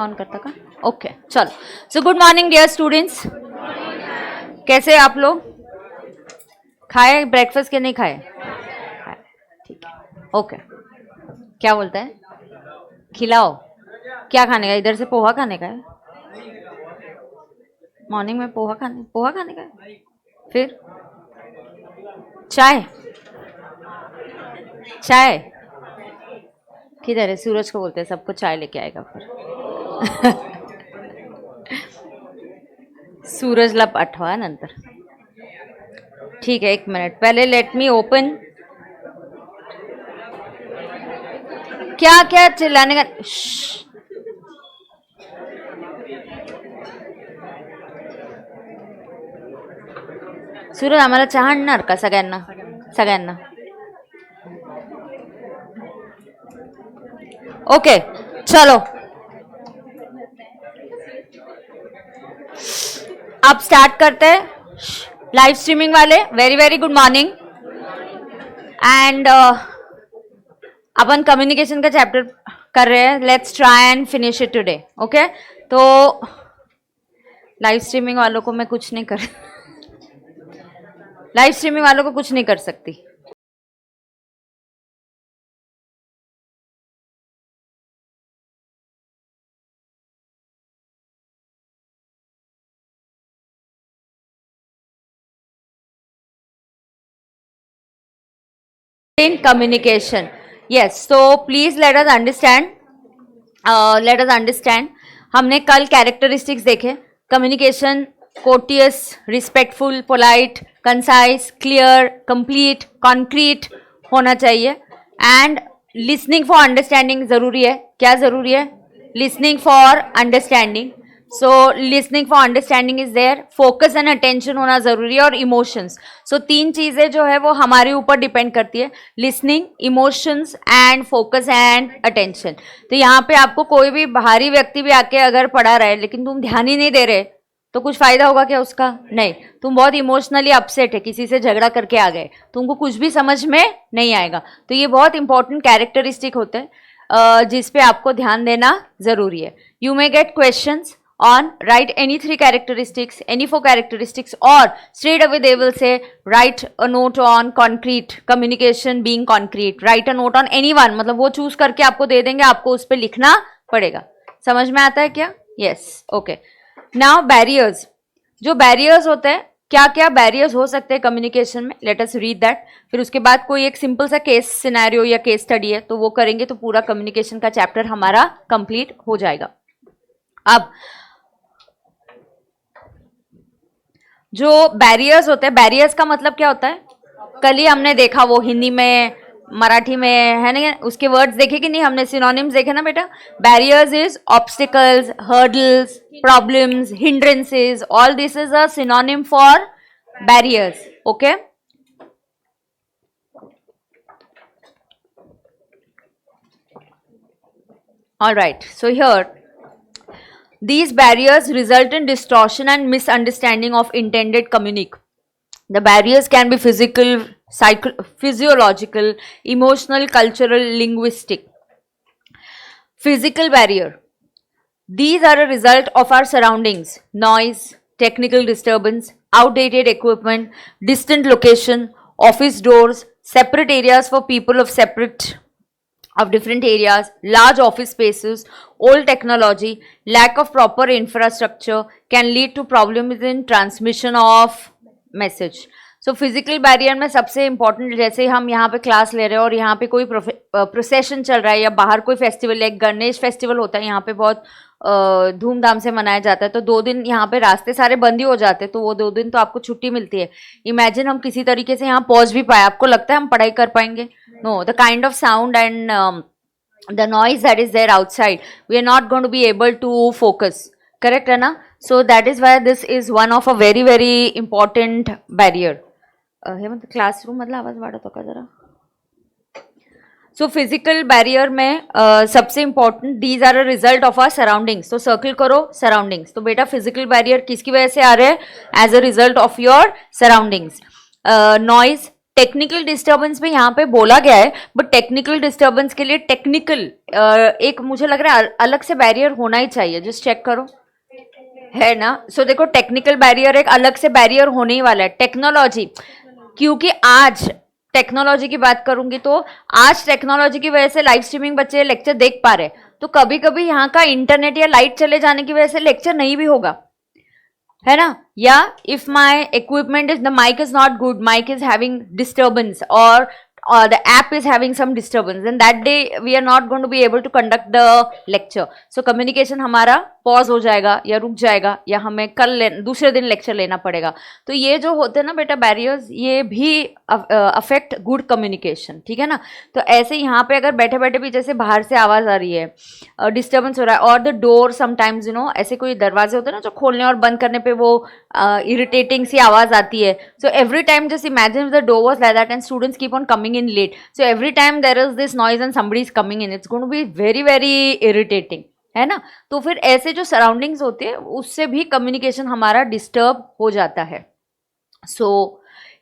On करता का okay चलो. So good morning dear students. कैसे आप लोग? खाए ब्रेकफास्ट के नहीं खाए? खाए, ठीक है ओके. क्या बोलता है? खिलाओ. क्या खाने का? इधर से पोहा खाने का है? मॉर्निंग में पोहा खाने का है? फिर चाय. चाय किधर है? सूरज को बोलते हैं सबको चाय लेके आएगा फिर. सूरजला पाठवा नंतर. ठीक है एक मिनट पहले लेट मी ओपन. क्या क्या चिल्लाने का? सूरज आम्हाला चहा आणणार का सगळ्यांना? सगळ्यांना ओके चलो. अब स्टार्ट करते हैं. लाइव स्ट्रीमिंग वाले very very good morning. And upon communication का चैप्टर कर रहे हैं. Let's try and finish it today. Okay तो लाइव स्ट्रीमिंग वालों को मैं कुछ नहीं कर लाइव स्ट्रीमिंग वालों को कुछ नहीं कर सकती. in communication. Yes, so please let us understand. हमने कल कैरेक्टरिस्टिक्स देखे. Communication courteous, respectful, polite, concise, clear, complete, concrete होना चाहिए. एंड लिसनिंग फॉर अंडरस्टैंडिंग जरूरी है. क्या जरूरी है? Listening for understanding. So listening for understanding is there. Focus and attention होना जरूरी है और इमोशंस. सो तीन चीजें जो है वो हमारे ऊपर डिपेंड करती है. Listening, emotions and focus and attention. तो यहाँ पे आपको कोई भी बाहरी व्यक्ति भी आके अगर पढ़ा रहा है लेकिन तुम ध्यान ही नहीं दे रहे तो कुछ फायदा होगा क्या उसका? नहीं. तुम बहुत इमोशनली अपसेट है, किसी से झगड़ा करके आ गए, तुमको कुछ भी समझ में नहीं आएगा. तो ये बहुत इंपॉर्टेंट कैरेक्टरिस्टिक होते हैं जिस पे आपको ध्यान देना जरूरी है. You may gate questions on write any 3 characteristics, any 4 characteristics, or straight away they will say write a note on concrete communication being concrete. write a note on anyone, मतलब वो चूज करके आपको दे देंगे, आपको उस पर लिखना पड़ेगा. समझ में आता है क्या? Yes okay. Now barriers. जो बैरियर्स होते हैं, क्या क्या बैरियर्स हो सकते हैं कम्युनिकेशन में, लेट अस रीड दैट. फिर उसके बाद कोई एक सिंपल सा केस सिनेरियो या केस स्टडी है तो वो करेंगे तो पूरा कम्युनिकेशन का चैप्टर हमारा कंप्लीट हो जाएगा. अब जो बैरियर्स होते हैं, बैरियर्स का मतलब क्या होता है? कल ही हमने देखा वो हिंदी में, मराठी में है ना, उसके वर्ड्स देखे कि नहीं? हमने सिनोनिम्स देखे ना बेटा. Barriers is obstacles, hurdles, problems, hindrances. All this is a synonym for barriers. Okay alright. So here these barriers result in distortion and misunderstanding of intended communique. The barriers can be physical, physiological, emotional, cultural, linguistic. Physical barrier. These are a result of our surroundings: noise, technical disturbance, outdated equipment, distant location, office doors, separate areas for people of different areas, large office spaces, old technology, lack of proper infrastructure can lead to problems in transmission of message. So physical barrier में सबसे important, जैसे हम यहाँ पे class ले रहे हैं और यहाँ पे कोई प्रोसेशन चल रहा है या बाहर कोई फेस्टिवल, एक गणेश फेस्टिवल होता है यहाँ पे, बहुत धूमधाम से मनाया जाता है. तो 2 दिन यहाँ पे रास्ते सारे बंद ही हो जाते हैं, तो वो 2 दिन तो आपको छुट्टी मिलती है. इमेजिन हम किसी तरीके से यहाँ पहुँच भी पाए, आपको लगता है हम पढ़ाई कर पाएंगे? No, the kind of sound and the noise that is there outside, we are not going to be able to focus. Correct है ना? So that is why this is one of a very very important barrier. हे मतलब classroom मतलब आवाज वाढत होता जरा. So physical barrier में सबसे important, these are a result of our surroundings. तो सर्कल करो सराउंडिंग्स. तो बेटा फिजिकल बैरियर किसकी वजह से आ रहे हैं? As a result of your surroundings. Noise, technical disturbance में यहाँ पे बोला गया है, बट टेक्निकल डिस्टर्बेंस के लिए टेक्निकल एक मुझे लग रहा है अलग से बैरियर होना ही चाहिए, जस्ट चेक करो है ना। सो देखो टेक्निकल बैरियर एक अलग से बैरियर होने ही वाला है। टेक्नोलॉजी, क्योंकि आज टेक्नोलॉजी की बात करूंगी तो आज टेक्नोलॉजी की वजह से लाइव स्ट्रीमिंग बच्चे लेक्चर देख पा रहे, तो कभी कभी यहाँ का इंटरनेट या लाइट चले जाने की वजह से लेक्चर नहीं भी होगा, है ना। या if my equipment is the mic is not good, mic is having disturbance or the app is having some disturbance, then that day we are not going to be able to conduct the lecture. So communication हमारा pause हो जाएगा या रुक जाएगा, या हमें कल दूसरे दिन लेक्चर लेना पड़ेगा। तो ये जो होते हैं ना बेटा बैरियर्स, ये भी अफेक्ट गुड कम्युनिकेशन, ठीक है ना। तो ऐसे यहाँ पे अगर बैठे बैठे भी जैसे बाहर से आवाज़ आ रही है, डिस्टर्बेंस हो रहा है, और the door sometimes you know, ऐसे कोई दरवाजे होते हैं ना जो खोलने और बंद करने पे वो इरिटेटिंग सी आवाज़ आती है। So every time just imagine the door was like that and students keep on coming in late, so every time there is this noise and somebody is coming in, it's going to be very very irritating, है ना। तो फिर ऐसे जो surroundings होते हैं उससे भी कम्युनिकेशन हमारा डिस्टर्ब हो जाता है। सो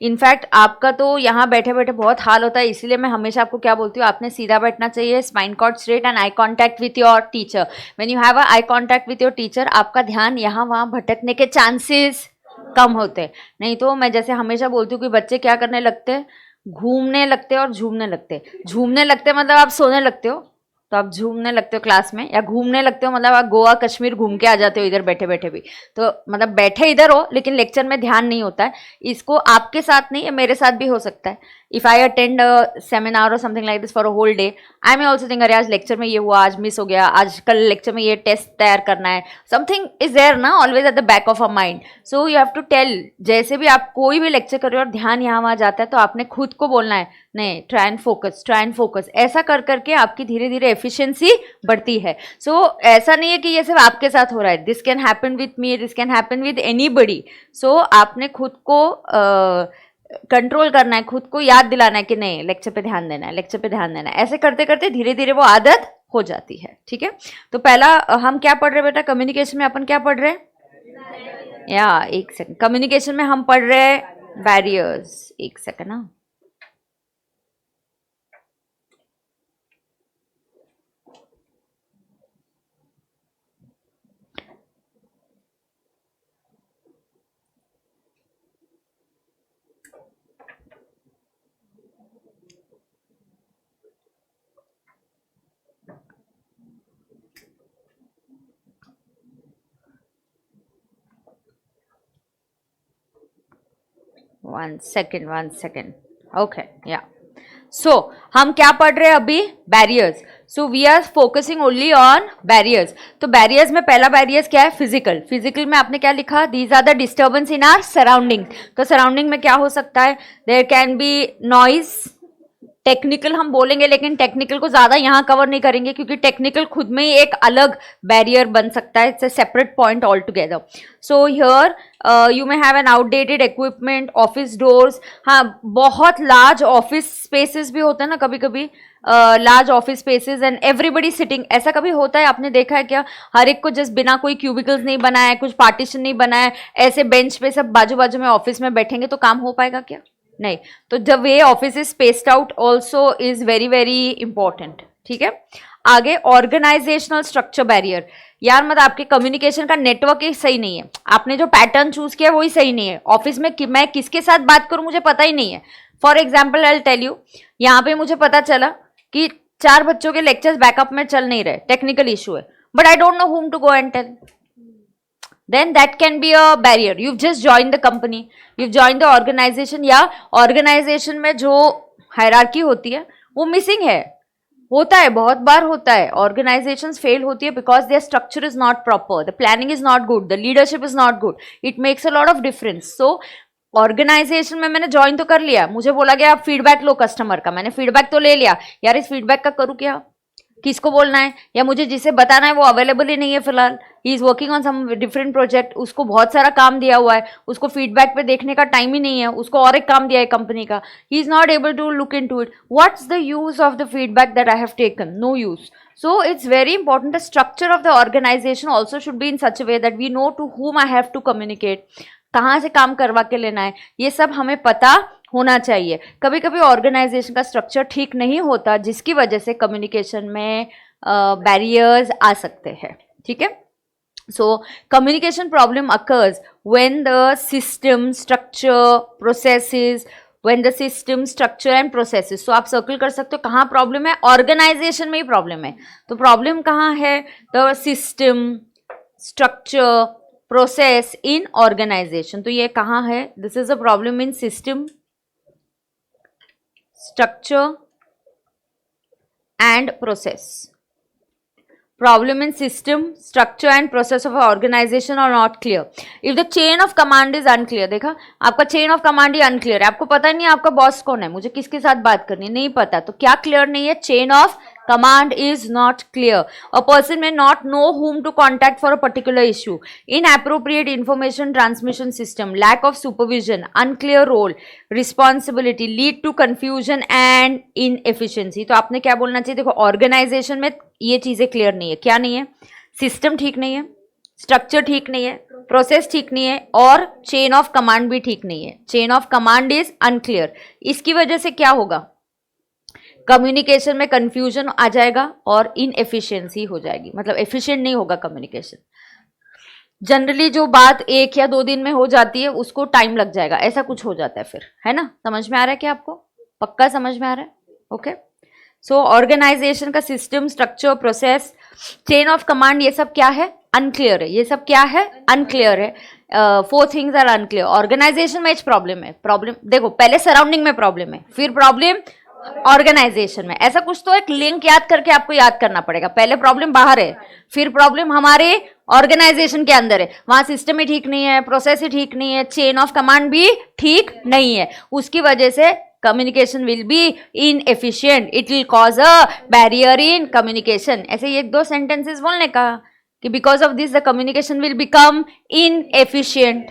इनफैक्ट आपका तो यहाँ बैठे बैठे बहुत हाल होता है, इसीलिए मैं हमेशा आपको क्या बोलती हूँ, आपने सीधा बैठना चाहिए, spine cord straight and eye contact with your teacher. When you have a eye contact with your teacher, आपका ध्यान यहाँ वहाँ भटकने के चांसेस कम होते हैं। नहीं तो मैं जैसे हमेशा बोलती हूँ कि बच्चे क्या करने लगते हैं, घूमने लगते और झूमने लगते। झूमने लगते मतलब आप सोने लगते हो, तो आप झूमने लगते हो क्लास में, या घूमने लगते हो मतलब आप गोवा कश्मीर घूम के आ जाते हो इधर बैठे बैठे भी। तो मतलब बैठे इधर हो लेकिन लेक्चर में ध्यान नहीं होता है। इसको आपके साथ नहीं, मेरे साथ भी हो सकता है। If I attend a seminar और something like this for a whole day, I may also think अरे आज लेक्चर में ये हुआ, आज मिस हो गया, आज कल लेक्चर में ये टेस्ट तैयार करना है, समथिंग इज देयर ना always at the back of a mind. So you have to tell, जैसे भी आप कोई भी लेक्चर कर रहे हो और ध्यान यहाँ वहाँ जाता है तो आपने खुद को बोलना है नहीं, try and focus, try and focus. ऐसा कर करके आपकी धीरे धीरे एफिशिएंसी बढ़ती है। सो ऐसा नहीं है कि ये सिर्फ आपके साथ हो रहा है, this can happen with me, this can happen with anybody. So आपने खुद को कंट्रोल करना है, खुद को याद दिलाना है कि नहीं लेक्चर पे ध्यान देना है, लेक्चर पे ध्यान देना है। ऐसे करते करते धीरे धीरे वो आदत हो जाती है, ठीक है। तो पहला हम क्या पढ़ रहे हैं बेटा, कम्युनिकेशन में अपन क्या पढ़ रहे हैं, या एक सेकंड, कम्युनिकेशन में हम पढ़ रहे हैं बैरियर्स, एक सेकंड ना। वन सेकेंड ओके, या सो हम क्या पढ़ रहे हैं अभी, barriers. So we are focusing only on barriers. तो बैरियर्स में पहला बैरियर्स क्या है, फिजिकल। फिजिकल में आपने क्या लिखा, these are the disturbance in our surrounding. तो सराउंडिंग में क्या हो सकता है, there can be noise. Technical हम बोलेंगे लेकिन टेक्निकल को ज्यादा यहाँ कवर नहीं करेंगे क्योंकि टेक्निकल खुद में ही एक अलग बैरियर बन सकता है, it's a separate point all together. So here you may have an outdated equipment, office doors. हाँ, बहुत लार्ज ऑफिस स्पेसेस भी होते हैं ना कभी कभी, large office spaces and everybody sitting. ऐसा कभी होता है, आपने देखा है क्या, हर एक को जस्ट बिना कोई क्यूबिकल्स नहीं बनाया है, कुछ पार्टीशन नहीं बनाया है, ऐसे बेंच पे सब बाजू बाजू में ऑफिस में बैठेंगे तो काम हो पाएगा क्या, नहीं। तो जब way office is spaced out also is very very important, ठीक है। आगे ऑर्गेनाइजेशनल स्ट्रक्चर बैरियर। यार मतलब आपके कम्युनिकेशन का नेटवर्क ही सही नहीं है, आपने जो पैटर्न चूज किया वही सही नहीं है। ऑफिस में मैं किसके साथ बात करूं मुझे पता ही नहीं है। For example I will tell you, यहाँ पे मुझे पता चला कि 4 बच्चों के लेक्चर्स बैकअप में चल नहीं रहे, टेक्निकल इशू है, but I don't know whom to go and tell. Then that can be a barrier. You've just joined the company, you've joined the organization, या organization में जो hierarchy होती है वो missing है, होता है, बहुत बार होता है। Organizations fail होती है because their structure is not proper, the planning is not good, the leadership is not good. It makes a lot of difference. So organisation में मैंने ज्वाइन तो कर लिया, मुझे बोला गया आप फीडबैक लो कस्टमर का, मैंने फीडबैक तो ले लिया, यार इस फीडबैक का करूँ क्या, किसको बोलना है, या मुझे जिसे बताना है वो अवेलेबल ही नहीं है फिलहाल, he is working on some different project, उसको बहुत सारा काम दिया हुआ है, उसको फीडबैक पे देखने का टाइम ही नहीं है, उसको और एक काम दिया है कंपनी का, he is not able to look into it, what's the use of the feedback that I have taken, no use. So it's very important, the structure of the organization also should be in such a way that we know to whom I have to communicate, कहाँ से काम करवा के लेना है, ये सब हमें पता होना चाहिए। कभी कभी ऑर्गेनाइजेशन का स्ट्रक्चर ठीक नहीं होता, जिसकी वजह से कम्युनिकेशन में बैरियर्स आ सकते हैं, ठीक है। So communication problem occurs when the system structure processes, when the system structure and processes. So आप सर्कल कर सकते हो कहाँ प्रॉब्लम है, ऑर्गेनाइजेशन में ही प्रॉब्लम है। तो प्रॉब्लम कहाँ है, the system structure process in organisation. तो ये कहाँ है, this is a problem in system structure and process. Problem in system, structure and process of an organization are not clear. If the chain of command is unclear, देखा आपका chain of command he unclear है, आपको पता नहीं है आपका boss कौन है, मुझे किसके साथ बात करनी है, नहीं पता, तो क्या क्लियर नहीं है, chain of command is not clear. A person may not know whom to contact for a particular issue. Inappropriate information transmission system, lack of supervision, unclear role, responsibility lead to confusion and inefficiency. तो आपने क्या बोलना चाहिए, देखो organisation में ये चीजें clear नहीं है, क्या नहीं है, सिस्टम ठीक नहीं है, स्ट्रक्चर ठीक नहीं है, प्रोसेस ठीक नहीं है, और चेन ऑफ कमांड भी ठीक नहीं है, chain of command is unclear. इसकी वजह से क्या होगा, कम्युनिकेशन में कंफ्यूजन आ जाएगा और इनएफिशिएंसी हो जाएगी, मतलब एफिशिएंट नहीं होगा कम्युनिकेशन। जनरली जो बात 1 या 2 दिन में हो जाती है उसको टाइम लग जाएगा, ऐसा कुछ हो जाता है फिर, है ना। समझ में आ रहा है क्या आपको, पक्का समझ में आ रहा है, ओके। सो ऑर्गेनाइजेशन का system structure process chain of command ये सब क्या है, अनक्लियर है, ये सब क्या है, अनक्लियर है। 4 थिंग्स आर अनक्लियर। ऑर्गेनाइजेशन में प्रॉब्लम है, प्रॉब्लम देखो पहले सराउंडिंग में प्रॉब्लम है, फिर प्रॉब्लम ऑर्गेनाइजेशन में, ऐसा कुछ तो एक लिंक याद करके आपको याद करना पड़ेगा। पहले प्रॉब्लम बाहर है, फिर प्रॉब्लम हमारे ऑर्गेनाइजेशन के अंदर है, वहां सिस्टम ही ठीक नहीं है, प्रोसेस ही ठीक नहीं है, चेन ऑफ कमांड भी ठीक नहीं है, उसकी वजह से communication will be inefficient, it will cause a barrier in communication. ऐसे ये 2 सेंटेंसेस बोलने का कि because of this the communication will become inefficient,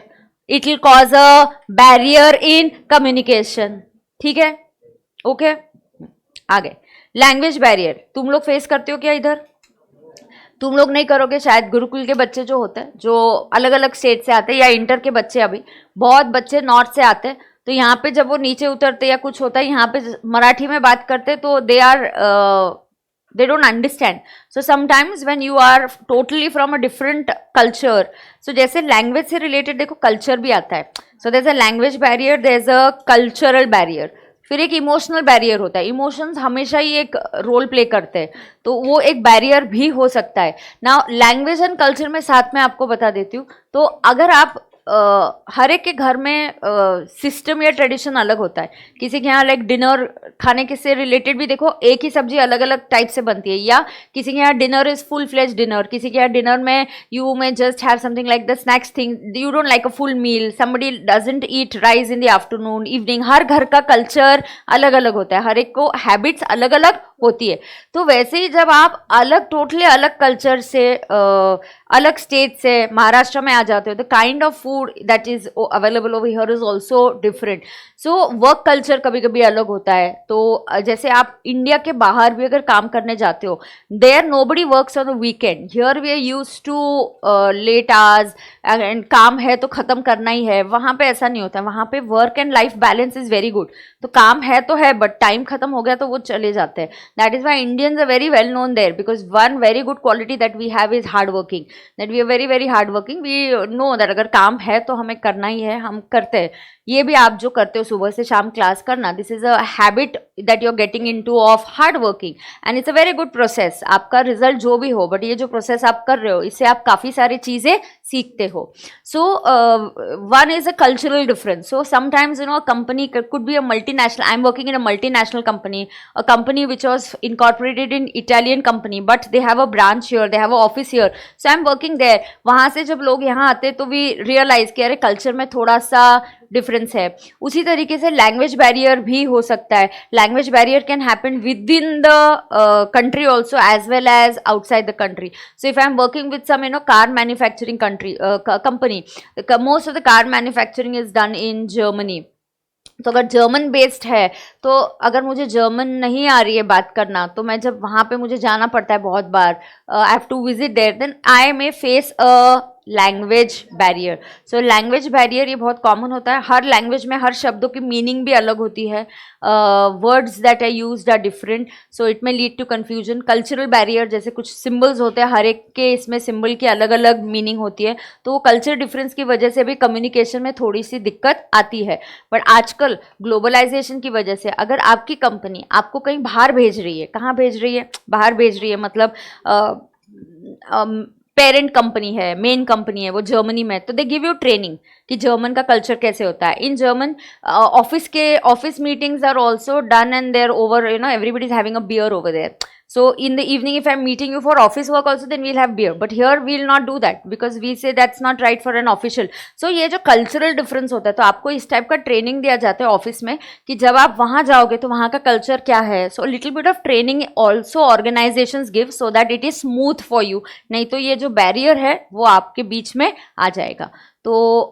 it will cause a barrier in communication, ठीक है, ओके। आगे लैंग्वेज बैरियर तुम लोग फेस करते हो क्या इधर, तुम लोग नहीं करोगे शायद, गुरुकुल के बच्चे जो होते हैं, जो अलग अलग स्टेट से आते हैं, या इंटर के बच्चे, अभी बहुत बच्चे नॉर्थ से आते हैं, तो यहाँ पे जब वो नीचे उतरते या कुछ होता है, यहाँ पे मराठी में बात करते तो they don't understand. So sometimes when you are totally from a different culture, so जैसे लैंग्वेज से रिलेटेड देखो कल्चर भी आता है, so there's a language barrier, there's a cultural barrier, फिर एक इमोशनल बैरियर होता है, इमोशंस हमेशा ही एक रोल प्ले करते हैं, तो वो एक बैरियर भी हो सकता है ना। लैंग्वेज एंड कल्चर में साथ में आपको बता देती हूँ, तो अगर आप हर एक के घर में सिस्टम या ट्रेडिशन अलग होता है, किसी के यहाँ लाइक डिनर खाने के से रिलेटेड भी देखो एक ही सब्जी अलग अलग टाइप से बनती है, या किसी के यहाँ dinner is full fledge dinner, किसी के यहाँ डिनर में you may just have something like the snacks thing, you don't like a full meal, somebody doesn't eat rice in the afternoon evening, हर घर का कल्चर अलग अलग होता है, हर एक को हैबिट्स अलग अलग होती है। तो वैसे ही जब आप अलग टोटली अलग कल्चर से अलग स्टेट से महाराष्ट्र में आ जाते हो, the kind of food that is available over here is also different. So work culture कभी कभी अलग होता है, तो जैसे आप इंडिया के बाहर भी अगर काम करने जाते हो, there nobody works on the weekend, here we are used to late hours and काम है तो खत्म करना ही है, वहाँ पे ऐसा नहीं होता है, वहाँ पे work and life balance is very good, तो काम है तो है बट टाइम खत्म हो गया तो वो चले जाते हैं। That is why Indians are very well known there, because one very good quality that we have is hard working, that we are very very hard working, we know that अगर काम है तो हमें करना ही है, हम करते हैं। ये भी आप जो करते हो सुबह से शाम क्लास करना, this is a habit that you are getting into of hard working and it's a very good process. आपका रिजल्ट जो भी हो, बट ये जो प्रोसेस आप कर रहे हो इससे आप काफ़ी सारी चीज़ें सीखते हो। So one is a cultural difference. So sometimes you know a company could be a multinational. I'm working in a multinational company, a company which was incorporated in Italian company, but they have a branch here, they have a office here. So I'm working there. वहाँ से जब लोग यहाँ आते तो we realize कि अरे culture में थोड़ा सा डिफरेंस है। उसी तरीके से लैंग्वेज बैरियर भी हो सकता है। Language barrier can happen within the country also as well as outside the country. So if I am working with some car manufacturing company, most of the car manufacturing is done in Germany. तो अगर German based है तो अगर मुझे German नहीं आ रही है बात करना, तो मैं जब वहाँ पे मुझे जाना पड़ता है बहुत बार, I have to visit there, then I may face a language barrier. So language barrier ये बहुत कॉमन होता है. हर लैंग्वेज में हर शब्दों की मीनिंग भी अलग होती है. Words that are used are different, so it may lead to confusion. Cultural barrier, जैसे कुछ सिंबल्स होते हैं, हर एक के इसमें सिंबल की अलग अलग मीनिंग होती है, तो वो कल्चर डिफरेंस की वजह से भी कम्युनिकेशन में थोड़ी सी दिक्कत आती है. बट आजकल ग्लोबलाइजेशन की वजह से अगर आपकी कंपनी आपको कहीं बाहर भेज रही है, कहाँ भेज रही है, बाहर भेज रही है, मतलब पेरेंट कंपनी है, मेन कंपनी है वो जर्मनी में, तो दे गिव यू ट्रेनिंग कि जर्मन का कल्चर कैसे होता है. In German office meetings are also done and there over, you know, everybody is having a beer over there. So in the evening, if I'm meeting you for office work also, then we'll have beer. But here we'll not do that because we say that's not right for an official. So ये जो cultural difference होता है, तो आपको इस type का training दिया जाता है ऑफिस में कि जब आप वहाँ जाओगे तो वहाँ का कल्चर क्या है. So little bit of training also organizations give so that it is smooth for you. नहीं तो ये जो बैरियर है वो आपके बीच में आ जाएगा. तो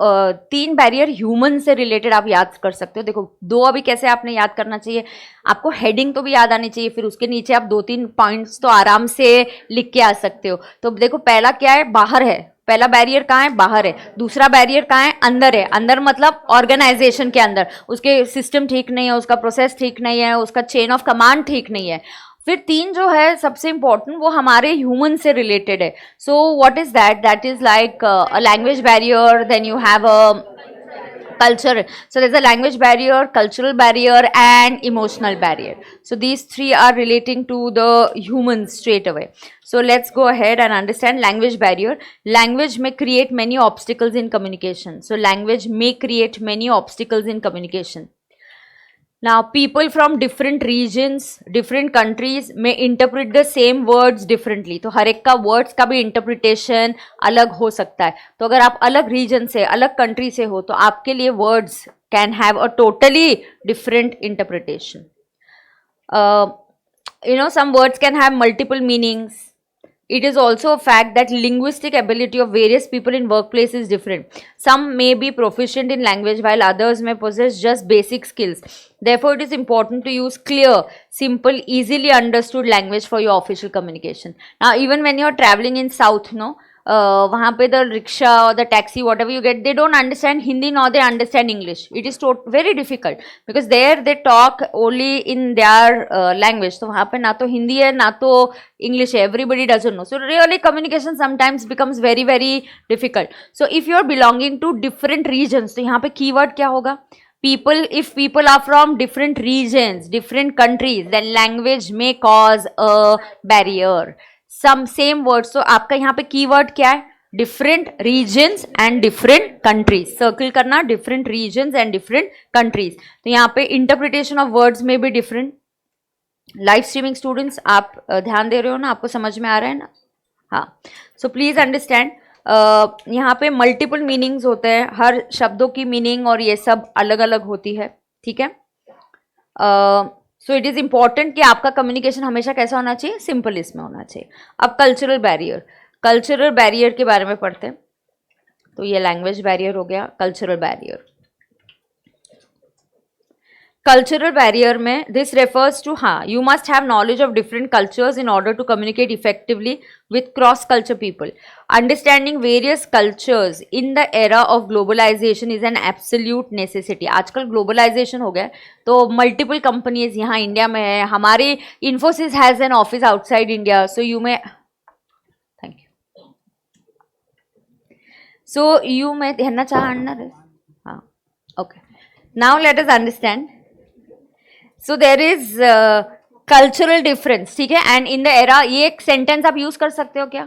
3 बैरियर ह्यूमन से रिलेटेड आप याद कर सकते हो. देखो 2 अभी कैसे आपने याद करना चाहिए, आपको हेडिंग तो भी याद आनी चाहिए, फिर उसके नीचे आप 2-3 पॉइंट्स तो आराम से लिख के आ सकते हो. तो देखो पहला क्या है, बाहर है. पहला बैरियर कहाँ है, बाहर है. दूसरा बैरियर कहाँ है, अंदर है. अंदर मतलब ऑर्गेनाइजेशन के अंदर उसके सिस्टम ठीक नहीं है, उसका प्रोसेस ठीक नहीं है, उसका चेन ऑफ कमांड ठीक नहीं है. फिर 3 जो है सबसे इंपॉर्टेंट, वो हमारे ह्यूमन से रिलेटेड है. So what is that, that is like a language barrier, then you have a culture. So there's a language barrier, cultural barrier and emotional barrier. So these 3 are relating to the humans straight away. So let's go ahead and understand language barrier. Language may create many obstacles in communication. So language may create many obstacles in communication. Now, people from different regions, different countries may interpret the same words differently. तो हर एक का words का भी interpretation अलग हो सकता है. तो अगर आप अलग region से, अलग country से हो, तो आपके लिए words can have a totally different interpretation. You know, some words can have multiple meanings. It is also a fact that linguistic ability of various people in workplace is different. Some may be proficient in language while others may possess just basic skills. Therefore, it is important to use clear, simple, easily understood language for your official communication. Now, even when you are traveling in South, no, वहाँ पे the rickshaw or the taxi, whatever you get, they don't understand Hindi nor they understand English. It is very difficult because there they talk only in their language. तो वहाँ पे ना तो हिंदी है ना तो English है. Everybody doesn't know. So really communication sometimes becomes very difficult. So if you are belonging to different regions, तो यहाँ पे keyword क्या होगा? People, if people are from different regions, different countries, then language may cause a barrier. Some same words. तो आपका यहाँ पे keyword क्या है? Different regions and different countries. Circle करना, different regions and different countries. तो यहाँ पे इंटरप्रिटेशन ऑफ वर्ड्स में भी डिफरेंट. लाइव स्ट्रीमिंग स्टूडेंट्स आप ध्यान दे रहे हो ना, आपको समझ में आ रहा है ना? हाँ. सो प्लीज अंडरस्टैंड, यहाँ पे मल्टीपल मीनिंग्स होते हैं, हर शब्दों की मीनिंग और ये सब अलग अलग होती है. ठीक है. सो इट इज़ इम्पॉर्टेंट कि आपका कम्युनिकेशन हमेशा कैसा होना चाहिए, सिंपल इसमें होना चाहिए. अब कल्चरल बैरियर, कल्चरल बैरियर के बारे में पढ़ते हैं. तो ये लैंग्वेज बैरियर हो गया. कल्चरल बैरियर, कल्चरल बैरियर में दिस रेफर्स टू, हाँ, you must have knowledge of different cultures in order to communicate effectively with cross culture people. Understanding various cultures in the era of globalisation is an absolute necessity. आजकल globalisation हो गया तो multiple companies यहाँ India में है. हमारी Infosys has an office outside India. So you में, thank you. So you में कहना चाह अंडर, हाँ, okay. Now let us understand. So there is cultural difference. ठीक है. एंड इन द एरा, ये एक सेंटेंस आप यूज कर सकते हो क्या?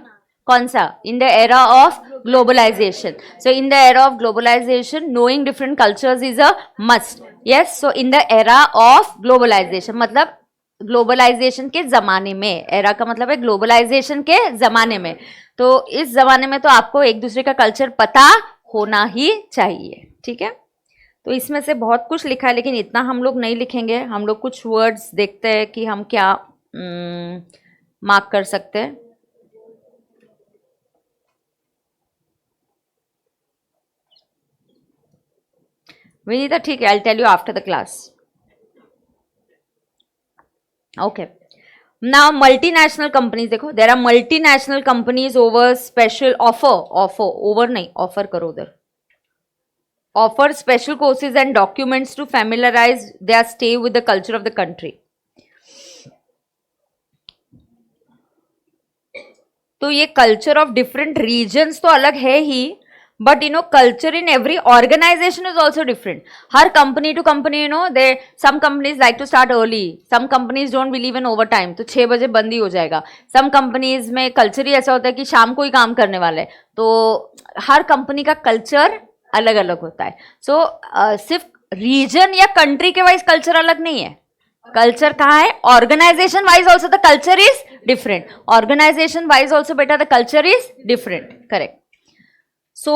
कौन सा? In the era of globalisation. So in the era of globalisation knowing different cultures is a must. Yes. So in the era of globalisation मतलब ग्लोबलाइजेशन के जमाने में. एरा का मतलब है ग्लोबलाइजेशन के जमाने में. तो इस जमाने में तो आपको एक दूसरे का कल्चर पता होना ही चाहिए. ठीक है. तो इसमें से बहुत कुछ लिखा है लेकिन इतना हम लोग नहीं लिखेंगे. हम लोग कुछ वर्ड्स देखते हैं कि हम क्या मार्क कर सकते हैं. विनीता, ठीक है, I tell you after the class. Okay. Now multinational companies, देखो there are multinational companies over special over नहीं offer करो उधर, offer special courses and documents to familiarize their stay with the culture of the country. तो ये culture of different regions तो अलग है ही, but you know culture in every organization is also different. हर company to company, you know, they some companies like to start early, some companies don't believe in overtime, तो 6 बजे बंद ही हो जाएगा. सम कंपनीज में culture ही ऐसा होता है कि शाम को ही काम करने वाले है. तो हर कंपनी का कल्चर अलग अलग होता है. सो सिर्फ रीजन या कंट्री के वाइज कल्चर अलग नहीं है. कल्चर कहाँ है? Organization wise also the culture is different. Organization wise also बेटा the culture is different. Correct. So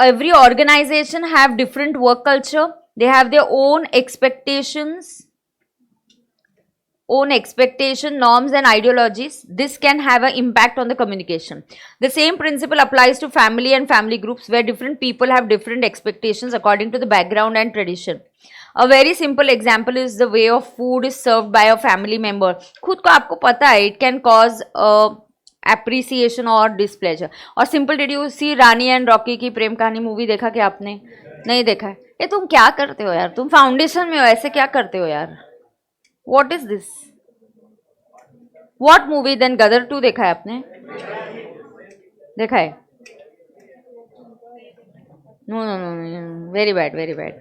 every organization have different work culture. They have their own expectations, norms and ideologies. This can have an impact on the communication. The same principle applies to family and family groups, where different people have different expectations according to the background and tradition. A very simple example is the way of food is served by a family member. खुद को आपको पता है, it can cause appreciation और displeasure. और simple, did you see Rani and Rocky ki prem कहानी movie देखा क्या आपने? नहीं देखा है? ये तुम क्या करते हो यार, तुम फाउंडेशन में हो, ऐसे क्या करते हो यार? What is this? What movie? Then Gadar 2 देखा है आपने? देखा है? No no no, very bad, very bad.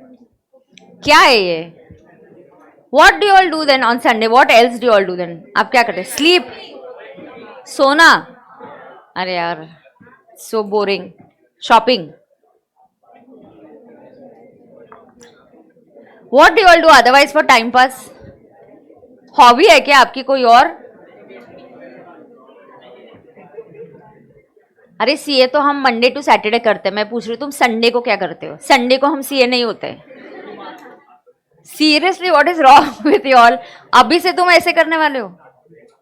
क्या है ये? What do all do then on Sunday? What else do all do then? आप क्या करते? स्लीप, सोना? अरे यार, so boring. Shopping? What do all do otherwise for time pass? Hobby है क्या आपकी कोई और? अरे सीए तो हम मंडे टू सैटरडे करते हैं. मैं पूछ रही हूँ तुम संडे को क्या करते हो? संडे को हम सीए नहीं होते. Seriously, what is wrong with you all? अभी से तुम ऐसे करने वाले हो?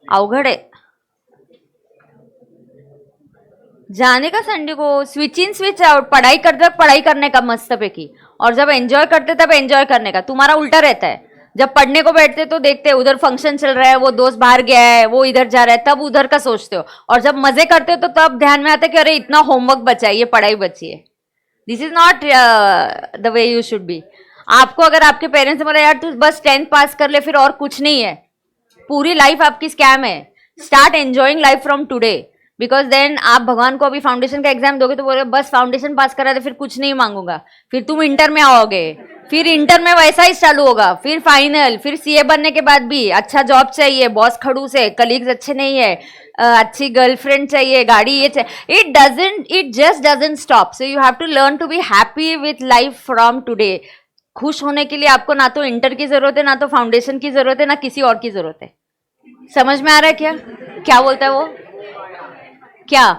अवघड़ है. जाने का संडे को, स्विच इन स्विच आउट. पढ़ाई करते वक्त पढ़ाई करने का मस्त पे की, और जब एंजॉय करते तब एंजॉय करने का. तुम्हारा उल्टा रहता है. जब पढ़ने को बैठते तो देखते उधर फंक्शन चल रहा है, वो दोस्त बाहर गया है, वो इधर जा रहा है, तब उधर का सोचते हो. और जब मजे करते हो तो तब ध्यान में आता है कि अरे इतना होमवर्क बचा है, ये पढ़ाई बची है. This is not the way you should be. आपको अगर आपके पेरेंट्स से बोला यार तू बस 10th पास कर ले, फिर और कुछ नहीं है, पूरी लाइफ आपकी स्कैम है, start enjoying life from today. Because then आप भगवान को अभी फाउंडेशन का एग्जाम दोगे तो बोले बस फाउंडेशन पास करा तो फिर कुछ नहीं मांगूंगा. फिर तुम इंटर में आओगे, फिर इंटर में वैसा ही चालू होगा, फिर फाइनल, फिर सीए बनने के बाद भी अच्छा जॉब चाहिए, बॉस खड़ूस है, कलीग्स अच्छे नहीं है, अच्छी गर्लफ्रेंड चाहिए, गाड़ी ये चाहिए. It just doesn't stop. So you have to learn to be happy with life from today. खुश होने के लिए आपको ना तो इंटर की जरूरत है, ना तो फाउंडेशन की जरूरत है, ना किसी और की जरूरत है. समझ में आ रहा है क्या? क्या बोलता है वो? क्या?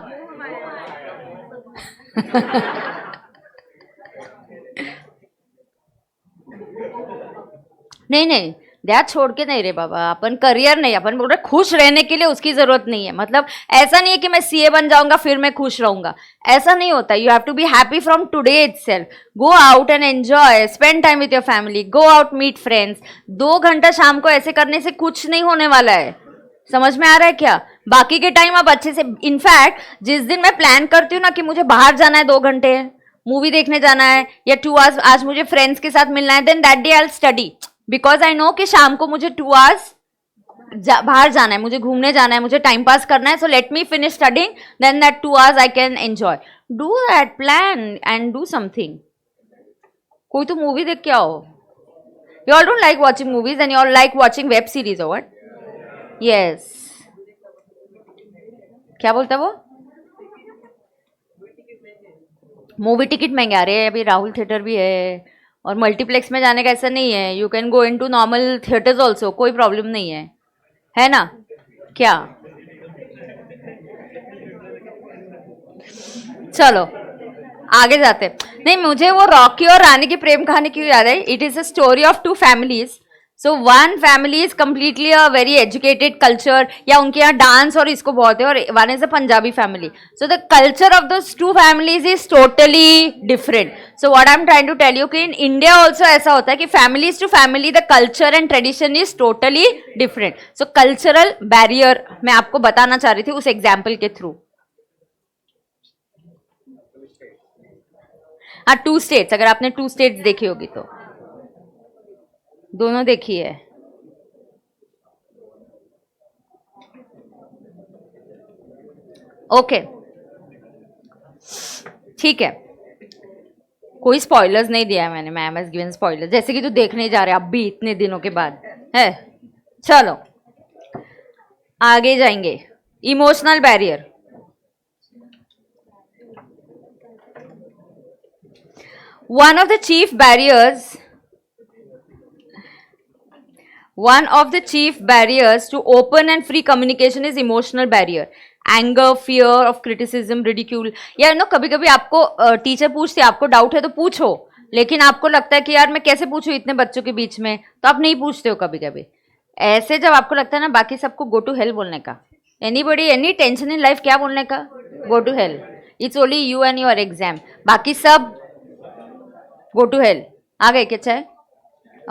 नहीं नहीं, दैट छोड़ के नहीं रे बाबा. अपन करियर नहीं, अपन बोल रहे खुश रहने के लिए उसकी जरूरत नहीं है. मतलब ऐसा नहीं है कि मैं सीए बन जाऊंगा फिर मैं खुश रहूंगा, ऐसा नहीं होता. You have to be happy from today itself. Go out and enjoy, spend time with your family, go out, meet friends. 2 घंटा शाम को ऐसे करने से कुछ नहीं होने वाला है. समझ में आ रहा है क्या? बाकी के टाइम आप अच्छे से, इनफैक्ट जिस दिन मैं प्लान करती हूँ ना कि मुझे बाहर जाना है 2 घंटे, मूवी देखने जाना है, या 2 आवर्स आज मुझे फ्रेंड्स के साथ मिलना है, then that day I will study. Because I know कि शाम को मुझे 2 आवर्स बाहर जाना है, मुझे घूमने जाना है, मुझे टाइम पास करना है. So let me finish studying, then that 2 hours I can enjoy. Do that plan and do something. कोई तो मूवी देख के आओ. You all don't like watching movies and you all like watching web series और what? Yes. क्या बोलता है वो? मूवी टिकट महंगे. अरे अभी राहुल थिएटर भी है, और मल्टीप्लेक्स में जाने का ऐसा नहीं है. You can go in to normal theatres also, कोई प्रॉब्लम नहीं है ना? क्या? चलो आगे जाते. नहीं, मुझे वो रॉकी और रानी की प्रेम कहानी क्यों याद है? It is a story of 2 families. So one family is completely a very educated culture, या उनके यहाँ डांस और इसको बहुत है, और one is a Punjabi family. So the culture of those two families is totally different. So what I am trying to tell you कि in India also ऐसा होता है कि families to family the culture and tradition is totally different. So cultural barrier मैं आपको बताना चाह रही थी उस एग्जाम्पल के थ्रू. हाँ, 2 स्टेट्स, अगर आपने 2 स्टेट्स देखी होगी तो दोनों देखी है. ओके, ठीक है. कोई स्पॉयलर्स नहीं दिया है मैंने, मैम हैज गिवन स्पॉयलर, जैसे कि तू देख नहीं जा रहे अब भी इतने दिनों के बाद है. चलो आगे जाएंगे. Emotional barrier. One of the chief barriers to open and free communication is emotional barrier. Anger, fear of criticism, ridicule. यार नो कभी कभी आपको टीचर पूछती है, आपको डाउट है तो पूछो, लेकिन आपको लगता है कि यार मैं कैसे पूछूं इतने बच्चों के बीच में, तो आप नहीं पूछते हो कभी कभी. ऐसे जब आपको लगता है ना बाकी सबको गो टू हेल बोलने का, anybody any tension in life क्या बोलने का, go to hell. It's only you and your exam, बाकी सब गो टू हेल. आ गए क्या चाय?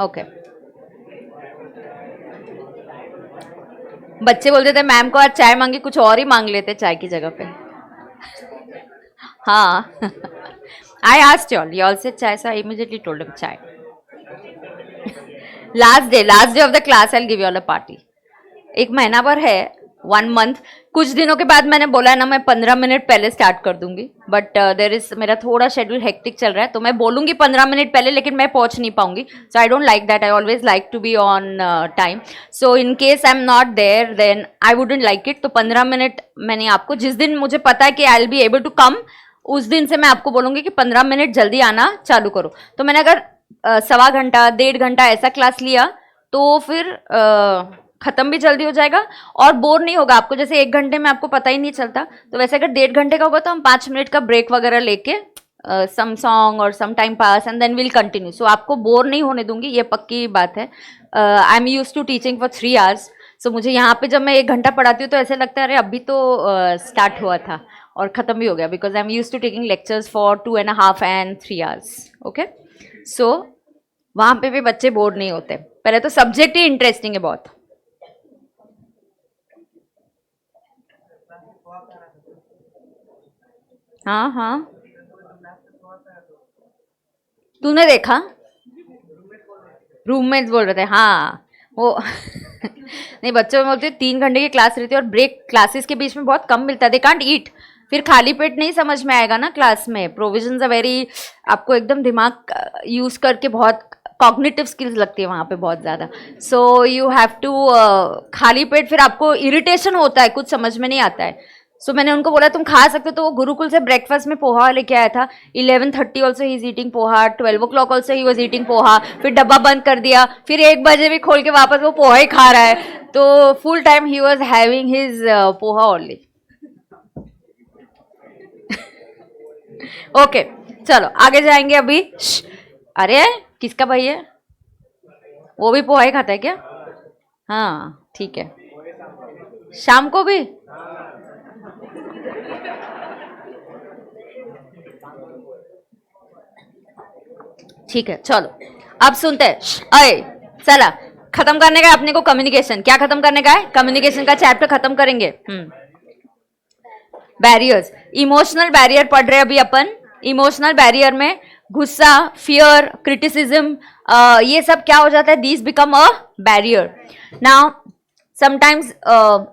ओके. बच्चे बोलते थे मैम को आज चाय मांगी, कुछ और ही मांग लेते चाय की जगह पे. हाँ. I asked you all said chai, so I immediately told him chai. last day of the class I'll give you all a party. एक महीना भर है, 1 month. कुछ दिनों के बाद मैंने बोला है ना मैं 15 मिनट पहले स्टार्ट कर दूंगी, बट देर इज मेरा थोड़ा शेड्यूल हेक्टिक चल रहा है, तो मैं बोलूंगी 15 मिनट पहले, लेकिन मैं पहुंच नहीं पाऊंगी. So I don't like that. I always like to be on time. So in case I am not there then I wouldn't like it. तो 15 मिनट मैंने आपको, जिस दिन मुझे पता है कि I will be able to come, उस दिन से मैं आपको बोलूंगी कि 15 मिनट जल्दी आना चालू करो. तो मैंने अगर 1.25 घंटा 1.5 घंटा ऐसा क्लास लिया तो फिर खत्म भी जल्दी हो जाएगा और बोर नहीं होगा आपको. जैसे 1 घंटे में आपको पता ही नहीं चलता, तो वैसे अगर 1.5 घंटे का होगा तो हम 5 मिनट का ब्रेक वगैरह लेके सम सॉन्ग और some time pass and then will continue. So आपको बोर नहीं होने दूंगी, ये पक्की बात है. I am used to teaching for 3 hours. So मुझे यहाँ पे जब मैं 1 घंटा पढ़ाती हूँ तो ऐसे लगता है अरे अभी तो स्टार्ट हुआ था और ख़त्म भी हो गया, because I am used to taking lectures for 2.5 and 3 hours. Okay, so वहाँ पे भी बच्चे बोर नहीं होते. पहले तो सब्जेक्ट ही इंटरेस्टिंग है बहुत. हाँ हाँ, तूने देखा रूममेट्स बोल रहे थे. हाँ वो नहीं, बच्चों में बोलते 3 घंटे की क्लास रहती है और ब्रेक क्लासेस के बीच में बहुत कम मिलता है. They can't eat. फिर खाली पेट नहीं समझ में आएगा ना क्लास में. प्रोविजंस आर वेरी, आपको एकदम दिमाग यूज करके बहुत कॉग्निटिव स्किल्स लगती है वहाँ पे बहुत ज़्यादा. सो यू हैव टू, खाली पेट फिर आपको इरिटेशन होता है, कुछ समझ में नहीं आता है. सो मैंने उनको बोला तुम खा सकते हो, तो वो गुरुकुल से ब्रेकफास्ट में पोहा लेके आया था. 11:30 also he is eating poha, 12 o'clock also he was eating poha. फिर डब्बा बंद कर दिया, फिर 1 बजे भी खोल के वापस वो पोहा ही खा रहा है. तो full time he was having his poha only. Okay चलो आगे जाएंगे अभी. अरे किसका भाई है? वो भी पोहा ही खाता है क्या? हाँ ठीक है, शाम को भी. ठीक है चलो अब सुनते हैं. अरे चला, खत्म करने का है अपने को कम्युनिकेशन. क्या खत्म करने का है? कम्युनिकेशन का चैप्टर खत्म करेंगे. बैरियर्स, इमोशनल बैरियर पढ़ रहे हैं अभी अपन. इमोशनल बैरियर में गुस्सा, फियर, क्रिटिसिज्म, ये सब क्या हो जाता है? These become a barrier. Now sometimes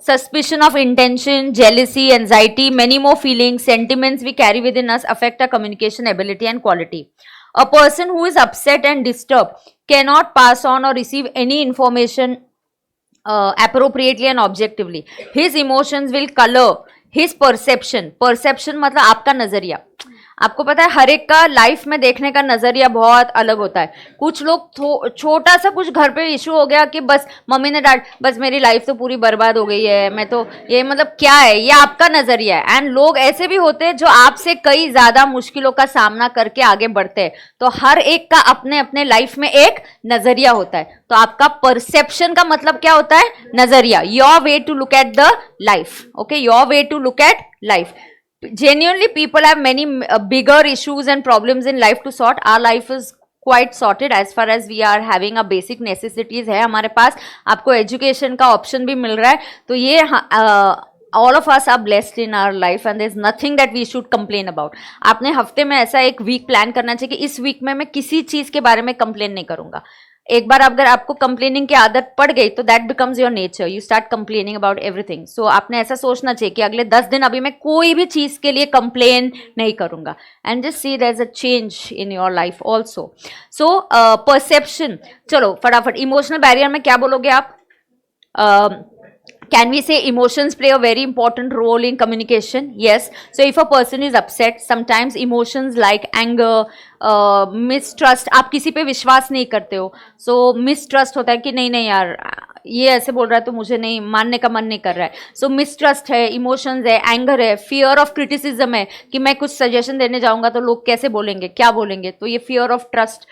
suspicion of intention, jealousy, anxiety, many more feelings, sentiments we carry within us affect our communication ability and quality. A person who is upset and disturbed cannot pass on or receive any information appropriately and objectively. His emotions will color his perception. Perception मतलब आपका नजरिया. आपको पता है हर एक का life में देखने का नजरिया बहुत अलग होता है। कुछ लोग छोटा सा कुछ घर पे इशू हो गया कि बस मम्मी ने डांट, बस मेरी लाइफ तो पूरी बर्बाद हो गई है, मैं तो ये मतलब क्या है, ये आपका नजरिया है। एंड लोग ऐसे भी होते हैं जो आपसे कई ज्यादा मुश्किलों का सामना करके आगे बढ़ते हैं। तो हर एक का अपने अपने लाइफ में एक नजरिया होता है। तो आपका परसेप्शन का मतलब क्या होता है? नजरिया, your way to look at the life. Okay, your way to look at life. Genuinely people have many bigger issues and problems in life to sort. Our life is quite sorted as far as we are having a basic necessities है हमारे पास। आपको education का option भी मिल रहा है। तो ये all of us are blessed in our life and there is nothing that we should complain about. आपने हफ्ते में ऐसा एक वीक प्लान करना चाहिए कि इस वीक में मैं किसी चीज के बारे में कंप्लेन नहीं करूंगा। एक बार अगर आपको कंप्लेनिंग की आदत पड़ गई तो that becomes your nature, you start complaining about everything. So आपने ऐसा सोचना चाहिए कि अगले 10 दिन अभी मैं कोई भी चीज के लिए कंप्लेन नहीं करूंगा। And just see there is a change in your life also. So perception, चलो फटाफट इमोशनल बैरियर में क्या बोलोगे आप? Can we say emotions play a very important role in communication? Yes. So if a person is upset, sometimes emotions like anger, mistrust, आप किसी पे विश्वास नहीं करते हो, so mistrust होता है कि नहीं नहीं यार ये ऐसे बोल रहा है तो मुझे नहीं मानने का मन नहीं कर रहा है। सो मिसट्रस्ट है, इमोशंस है, एंगर है, फियर ऑफ क्रिटिसिज्म है कि मैं कुछ सजेशन देने जाऊंगा तो लोग कैसे बोलेंगे, क्या बोलेंगे, तो ये fear of trust,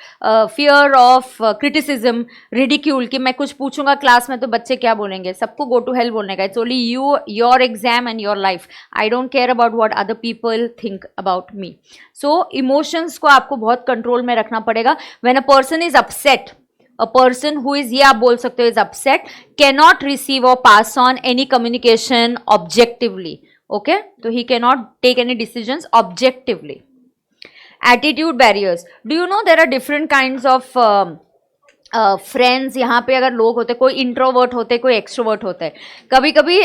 fear of criticism, ridicule कि मैं कुछ पूछूंगा क्लास में तो बच्चे क्या बोलेंगे, सबको गो टू हेल बोलने का। It's only you, your exam and your life. I don't care about what other people think about me. So emotions को आपको बहुत कंट्रोल में रखना पड़ेगा। When a person is upset, a person who is, ये आप बोल सकते हो, is upset, cannot receive or pass on any communication objectively. Okay, so he cannot take any decisions objectively. Attitude barriers. Do you know there are different kinds of friends यहाँ पे अगर लोग होते, कोई इंट्रोवर्ट होते, कोई एक्सट्रोवर्ट होते हैं। कभी कभी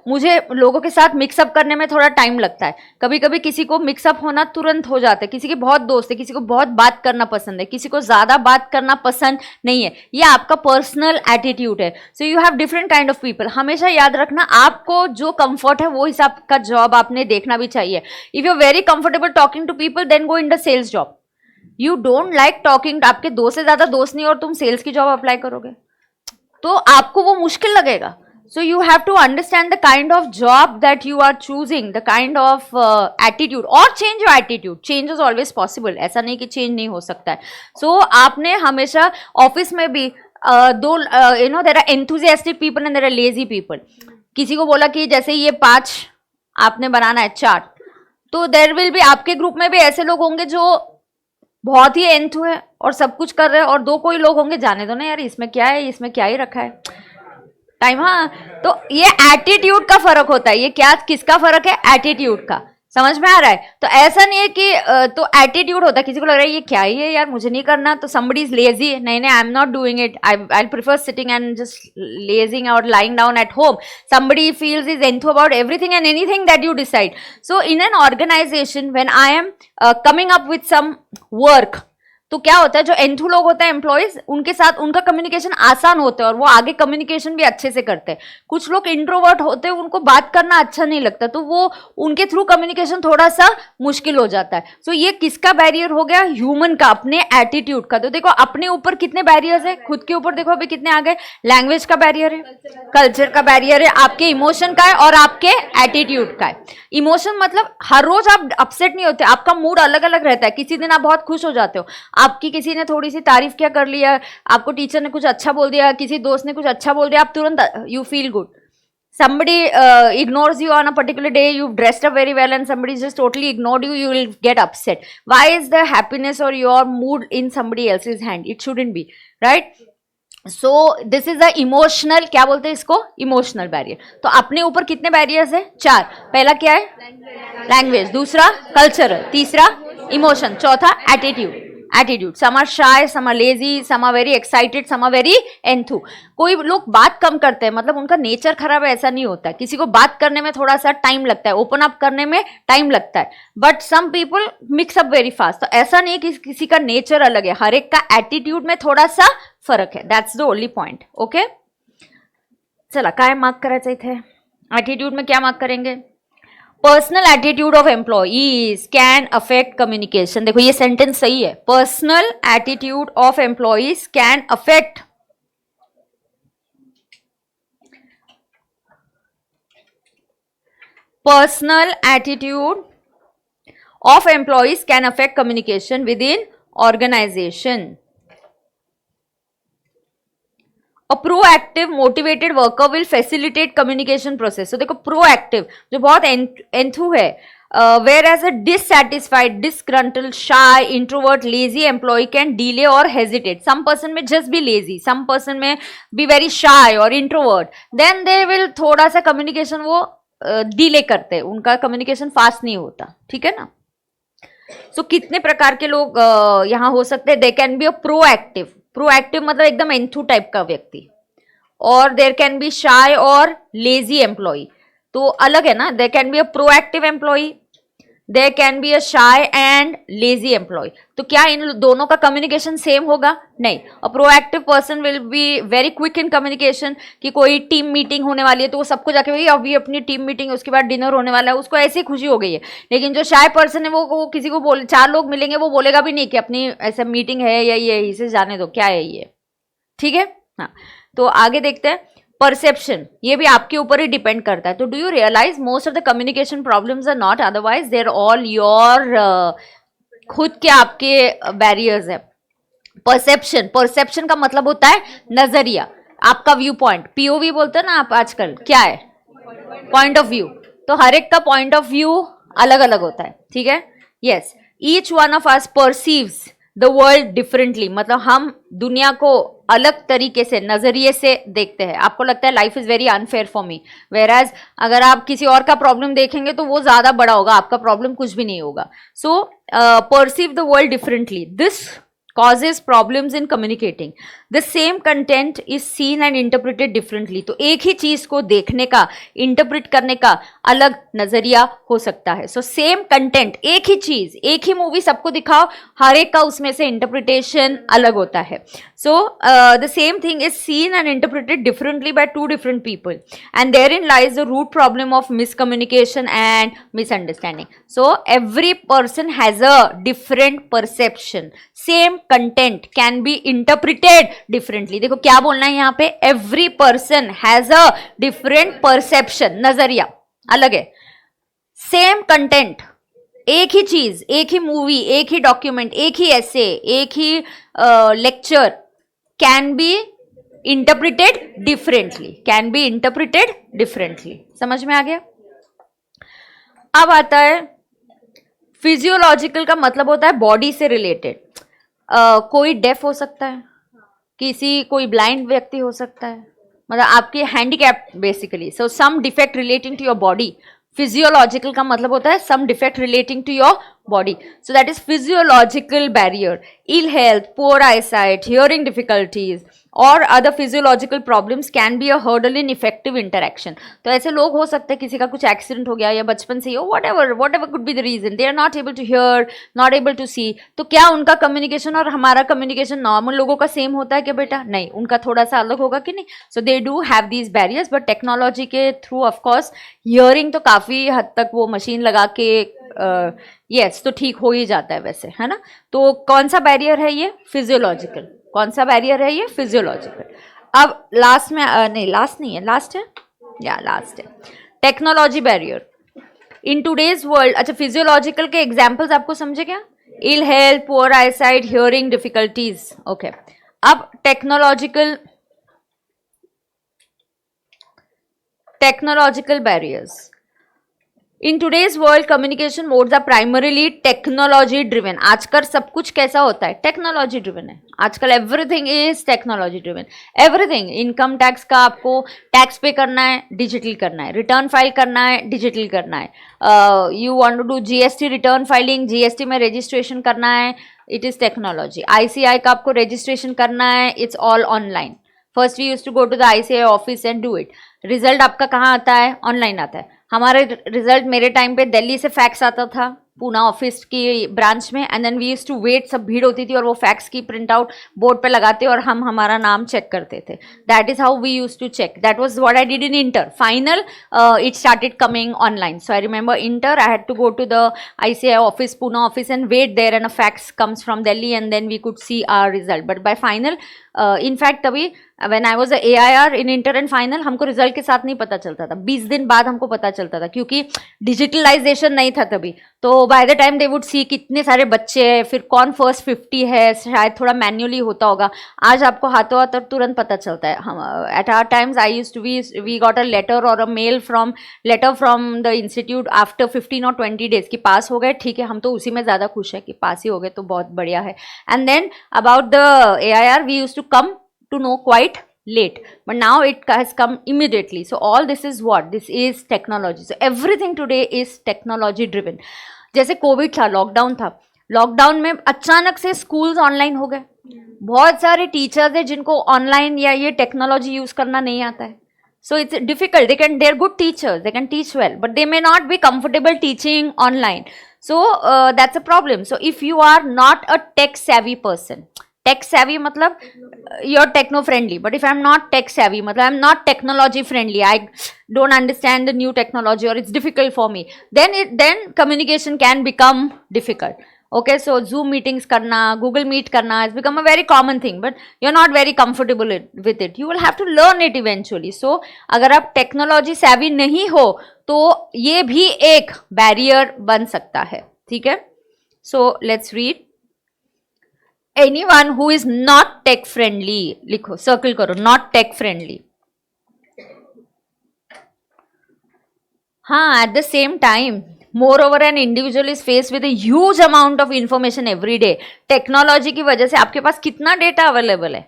मुझे लोगों के साथ मिक्सअप करने में थोड़ा टाइम लगता है। कभी कभी किसी को मिक्सअप होना तुरंत हो जाता है। किसी के बहुत दोस्त है, किसी को बहुत बात करना पसंद है, किसी को ज़्यादा बात करना पसंद नहीं है। ये आपका पर्सनल एटीट्यूड है। सो you have different kind of people. हमेशा याद रखना, आपको जो कंफर्ट है वो हिसाब का जॉब आपने देखना भी चाहिए। If you are very comfortable talking to people, then go in the sales job. You don't like talking, आपके दो से ज्यादा दोस्त नहीं और तुम सेल्स की जॉब अप्लाई करोगे तो आपको वो मुश्किल लगेगा। So you have to understand the kind of job that you are choosing, the kind of attitude, और change your attitude. Change is always possible, ऐसा नहीं कि चेंज नहीं हो सकता है। सो आपने हमेशा ऑफिस में भी दो you know there are enthusiastic people and there are lazy people. किसी को बोला कि जैसे ये 5 आपने बनाना है चार्ट, तो देयर विल बी, आपके ग्रुप में भी ऐसे लोग होंगे जो बहुत ही एंथु है और सब कुछ कर रहे हैं, और 2 कोई लोग होंगे जाने दो ना यार, इसमें क्या है, इसमें क्या ही रखा है टाइम। हाँ, तो ये एटीट्यूड का फर्क होता है। ये क्या, किसका फर्क है? एटीट्यूड का। समझ में आ रहा है? तो ऐसा नहीं है कि तो एटीट्यूड होता है, किसी को लग रहा है ये क्या ही है यार, मुझे नहीं करना, तो somebody is lazy, नहीं नहीं, आई am not doing it, I prefer sitting and just lazing और lying down at home. Somebody feels is into about everything and anything that you decide. So in an organization, when I am coming up with some work, तो क्या होता है, जो enthu लोग होते हैं employees, उनके साथ उनका कम्युनिकेशन आसान होता है और वो आगे कम्युनिकेशन भी अच्छे से करते हैं। कुछ लोग इंट्रोवर्ट होते हैं, उनको बात करना अच्छा नहीं लगता, तो वो उनके थ्रू कम्युनिकेशन थोड़ा सा मुश्किल हो जाता है। सो ये किसका बैरियर हो गया? ह्यूमन का, अपने एटीट्यूड का। तो देखो अपने ऊपर कितने बैरियर्स है, खुद के ऊपर देखो अभी कितने आ गए। लैंग्वेज का बैरियर है, कल्चर का बैरियर है, आपके इमोशन का है और आपके एटीट्यूड का है। इमोशन मतलब हर रोज आप अपसेट नहीं होते, आपका मूड अलग अलग रहता है। किसी दिन आप बहुत खुश हो जाते हो, आपकी किसी ने थोड़ी सी तारीफ क्या कर लिया, आपको टीचर ने कुछ अच्छा बोल दिया, किसी दोस्त ने कुछ अच्छा बोल दिया, आप तुरंत you feel good. somebody ignores you on a particular day, you've dressed up very well and somebody just totally ignored you, you will get upset. Why is the happiness or your mood in somebody else's hand? It shouldn't be, right? So this is the emotional, क्या बोलते हैं इसको? Emotional barrier. तो अपने ऊपर कितने barriers है? 4। पहला क्या है? लैंग्वेज। दूसरा कल्चरल। तीसरा इमोशन। चौथा attitude. Attitude, some are shy, some are lazy, some are very excited, some are very enthu. कोई लोग बात कम करते हैं, मतलब उनका नेचर खराब है ऐसा नहीं होता है। किसी को बात करने में थोड़ा सा टाइम लगता है, ओपन अप करने में टाइम लगता है, but some people mix up very fast. तो ऐसा नहीं कि किसी का नेचर अलग है, हर एक का एटीट्यूड में थोड़ा सा फरक है। That's the only point. Okay, चला काय मार्क करायचं इथे? एटीट्यूड में क्या मार्क करेंगे? Personal attitude of employees can affect communication. देखो ये सेंटेंस सही है, personal attitude of employees can affect personal attitude of employees can affect communication within organization. A proactive motivated worker will facilitate communication process. So देखो proactive जो बहुत enthused है, whereas a dissatisfied, disgruntled, shy, introvert, lazy employee can delay or hesitate. Some person may just be lazy, some person may be very shy or introvert, then they will थोड़ा सा communication वो delay करते हैं, उनका communication fast नहीं होता, ठीक है ना। सो कितने प्रकार के लोग यहाँ हो सकते हैं। They can be a proactive, proactive मतलब एकदम एंथू टाइप का व्यक्ति, और देर कैन बी शाय और लेजी एम्प्लॉय, तो अलग है ना। There can be a proactive employee, there can be a shy and lazy employee. तो क्या इन दोनों का कम्युनिकेशन सेम होगा? नहीं। A proactive person will be very quick in communication, कि कोई टीम मीटिंग होने वाली है तो वो सबको जाके भाई अभी अपनी टीम मीटिंग, उसके बाद डिनर होने वाला है, उसको ऐसी खुशी हो गई है। लेकिन जो शाय पर्सन है वो किसी को बोले, 4 लोग मिलेंगे, वो बोलेगा भी नहीं कि अपनी ऐसा मीटिंग है या ये इसे जाने दो, क्या है ये, ठीक है। हाँ, तो आगे देखते हैं। परसेप्शन, ये भी आपके ऊपर ही डिपेंड करता है। तो do you realise most of the communication problems are not otherwise, there all your खुद के आपके बैरियर्स है। परसेप्शन, परसेप्शन का मतलब होता है नजरिया, आपका व्यू पॉइंट, पीओवी बोलते हैं ना आप आजकल, क्या है? Point of view. तो हर एक का पॉइंट ऑफ व्यू अलग अलग होता है, ठीक है। Yes, each one of us perceives the world differently, मतलब हम दुनिया को अलग तरीके से, नजरिए से देखते हैं। आपको लगता है life is very unfair for me, वेराज अगर आप किसी और का प्रॉब्लम देखेंगे तो वो ज्यादा बड़ा होगा, आपका प्रॉब्लम कुछ भी नहीं होगा। So perceive the world differently, this causes problems in communicating. The same content is seen and interpreted differently. तो एक ही चीज को देखने का, इंटरप्रेट करने का अलग नजरिया हो सकता है। सो सेम कंटेंट, एक ही चीज, एक ही मूवी सबको दिखाओ, हर एक का उसमें से इंटरप्रिटेशन अलग होता है। So the same thing is seen and interpreted differently by 2 different people, and therein lies the root problem of miscommunication and misunderstanding. So every person has a different perception. Same content can be interpreted differently. देखो क्या बोलना है यहाँ पे, every person has a different perception, नजरिया अलग है। Same content, एक ही चीज, एक ही मूवी, एक ही डॉक्यूमेंट, एक ही ऐसे, एक ही lecture can be interpreted differently, can be interpreted differently. समझ में आ गया? अब आता है फिजियोलॉजिकल का मतलब होता है बॉडी से रिलेटेड। कोई डेफ हो सकता है, कोई ब्लाइंड व्यक्ति हो सकता है, मतलब आपके handicap basically. So some defect relating to your body. Physiological का मतलब होता है some defect relating to your body, so that is physiological barrier. Ill health, poor eyesight, hearing difficulties और other physiological problems can be a hurdle in effective interaction. तो ऐसे लोग हो सकते हैं, किसी का कुछ एक्सीडेंट हो गया या बचपन से ही हो, whatever could be the reason, they are not able to hear, not able to see. तो क्या उनका कम्युनिकेशन और हमारा कम्युनिकेशन नॉर्मल लोगों का सेम होता है क्या बेटा? नहीं, उनका थोड़ा सा अलग होगा कि नहीं। So they do have these barriers, but technology के थ्रू ऑफकोर्स हियरिंग तो काफ़ी हद तक वो मशीन लगा के यस तो ठीक हो ही जाता है वैसे, है ना। तो कौन सा बैरियर है ये? फिजियोलॉजिकल। कौन सा बैरियर है ये? फिजियोलॉजिकल। अब लास्ट में नहीं, लास्ट नहीं है, लास्ट है या लास्ट है, technology barrier in today's world. अच्छा, फिजियोलॉजिकल के एग्जाम्पल्स आपको समझे क्या? Ill health, poor eyesight, hearing difficulties. Okay, अब technological barriers. In today's world communication modes are primarily technology driven. आजकल सब कुछ कैसा होता है? टेक्नोलॉजी ड्रिवन है आजकल, everything is technology driven. Everything, income tax का आपको टैक्स पे करना है, डिजिटल करना है, रिटर्न फाइल करना है, डिजिटल करना है, you want to do GST return filing, GST में रजिस्ट्रेशन करना है, इट इज टेक्नोलॉजी। आईसीआई का आपको रजिस्ट्रेशन करना है, it's all online. First we use to go to the ICI office and do it. Result आपका कहाँ आता है? ऑनलाइन आता है। हमारे रिजल्ट, मेरे टाइम पे दिल्ली से फैक्स आता था, पूना ऑफिस की ब्रांच में, and then we used to wait, सब भीड़ होती थी और वो फैक्स की प्रिंट आउट बोर्ड पे लगाते और हम हमारा नाम चेक करते थे. That is how we use to check. That was what I did in inter. Final it started coming online. So I remember inter I had to go to the ICI office, Pune office, and wait there, and a fax comes from Delhi, and then we could see our result. But by final, in fact तभी when I was a AIR in inter and final, हमको result के साथ नहीं पता चलता था, 20 दिन बाद हमको पता चलता था, क्योंकि डिजिटलाइजेशन नहीं था तभी. तो by the time they would see कितने सारे बच्चे हैं, फिर कौन फर्स्ट 50 है, शायद थोड़ा मैन्युअली होता होगा. आज आपको हाथों हाथ तुरंत पता चलता है. हम at our times I used to we got a letter और a mail from the institute after 15 और 20 days कि पास हो गए. ठीक है, हम तो उसी में ज़्यादा खुश है कि पास ही हो गए, तो बहुत बढ़िया है. And then about the AIR we used to come to know quite late, but now it has come immediately. So all this is what? This is technology. So everything today is technology driven. जैसे Covid था, lockdown था, lockdown में अचानक से schools online हो गए. बहुत सारे टीचर्स हैं जिनको ऑनलाइन या ये टेक्नोलॉजी यूज करना नहीं आता है. So it's difficult. They're good teachers, they can teach well, but they may not be comfortable teaching online. So that's a problem. So if you are not a tech savvy person, tech savvy मतलब you're techno friendly, but if I'm not tech savvy मतलब I'm not technology friendly, I don't understand the new technology or it's difficult for me, then communication can become difficult. Okay, so Zoom meetings karna, Google Meet karna has become a very common thing, but you're not very comfortable with it. You will have to learn it eventually. So अगर आप technology savvy नहीं हो तो ये भी एक barrier बन सकता है. ठीक है, so let's read. Anyone who is not tech friendly, लिखो, circle करो, not tech friendly. हाँ, at the same time, moreover an individual is faced with a huge amount of information every day. Technology की वजह से आपके पास कितना data available है.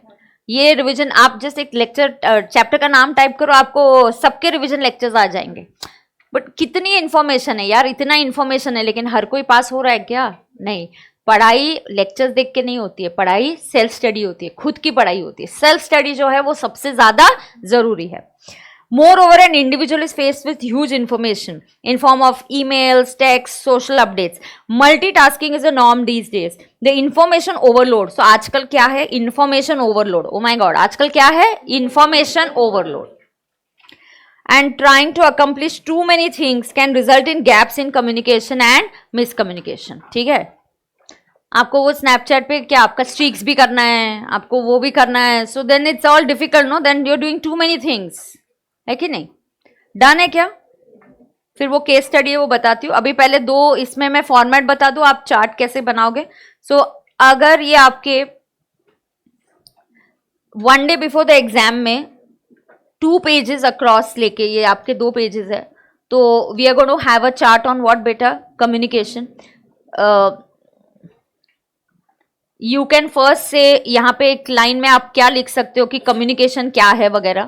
ये रिवीजन, आप जस्ट एक लेक्चर चैप्टर का नाम टाइप करो, आपको सबके रिवीजन लेक्चर्स आ जाएंगे. बट कितनी इन्फॉर्मेशन है यार, इतना इन्फॉर्मेशन है, लेकिन हर कोई पास हो रहा है क्या? नहीं. पढ़ाई लेक्चर्स देख के नहीं होती है, पढ़ाई सेल्फ स्टडी होती है, खुद की पढ़ाई होती है. सेल्फ स्टडी जो है वो सबसे ज्यादा जरूरी है. Moreover, an individual is faced with huge information in form of emails, texts, social updates. Multitasking is a norm these days. The information overload. So आजकल क्या है? Information overload. Oh my God, आजकल क्या है? Information overload. And trying to accomplish too many things can result in gaps in communication and miscommunication. ठीक है? आपको वो स्नैपचैट पे क्या आपका स्ट्रीक्स भी करना है, आपको वो भी करना है. So then it's all difficult, no? Then you are doing too many things, है कि नहीं? डन है क्या? फिर वो केस स्टडी है, वो बताती हूँ. अभी पहले दो इसमें मैं फॉर्मेट बता दूं, आप चार्ट कैसे बनाओगे. सो अगर ये आपके 1 day बिफोर द एग्जाम में 2 pages अक्रॉस लेके, ये आपके 2 pages है, तो we are going to have a chart on what बेटा? कम्युनिकेशन. यू कैन फर्स्ट से यहाँ पे एक लाइन में आप क्या लिख सकते हो कि कम्युनिकेशन क्या है वगैरह.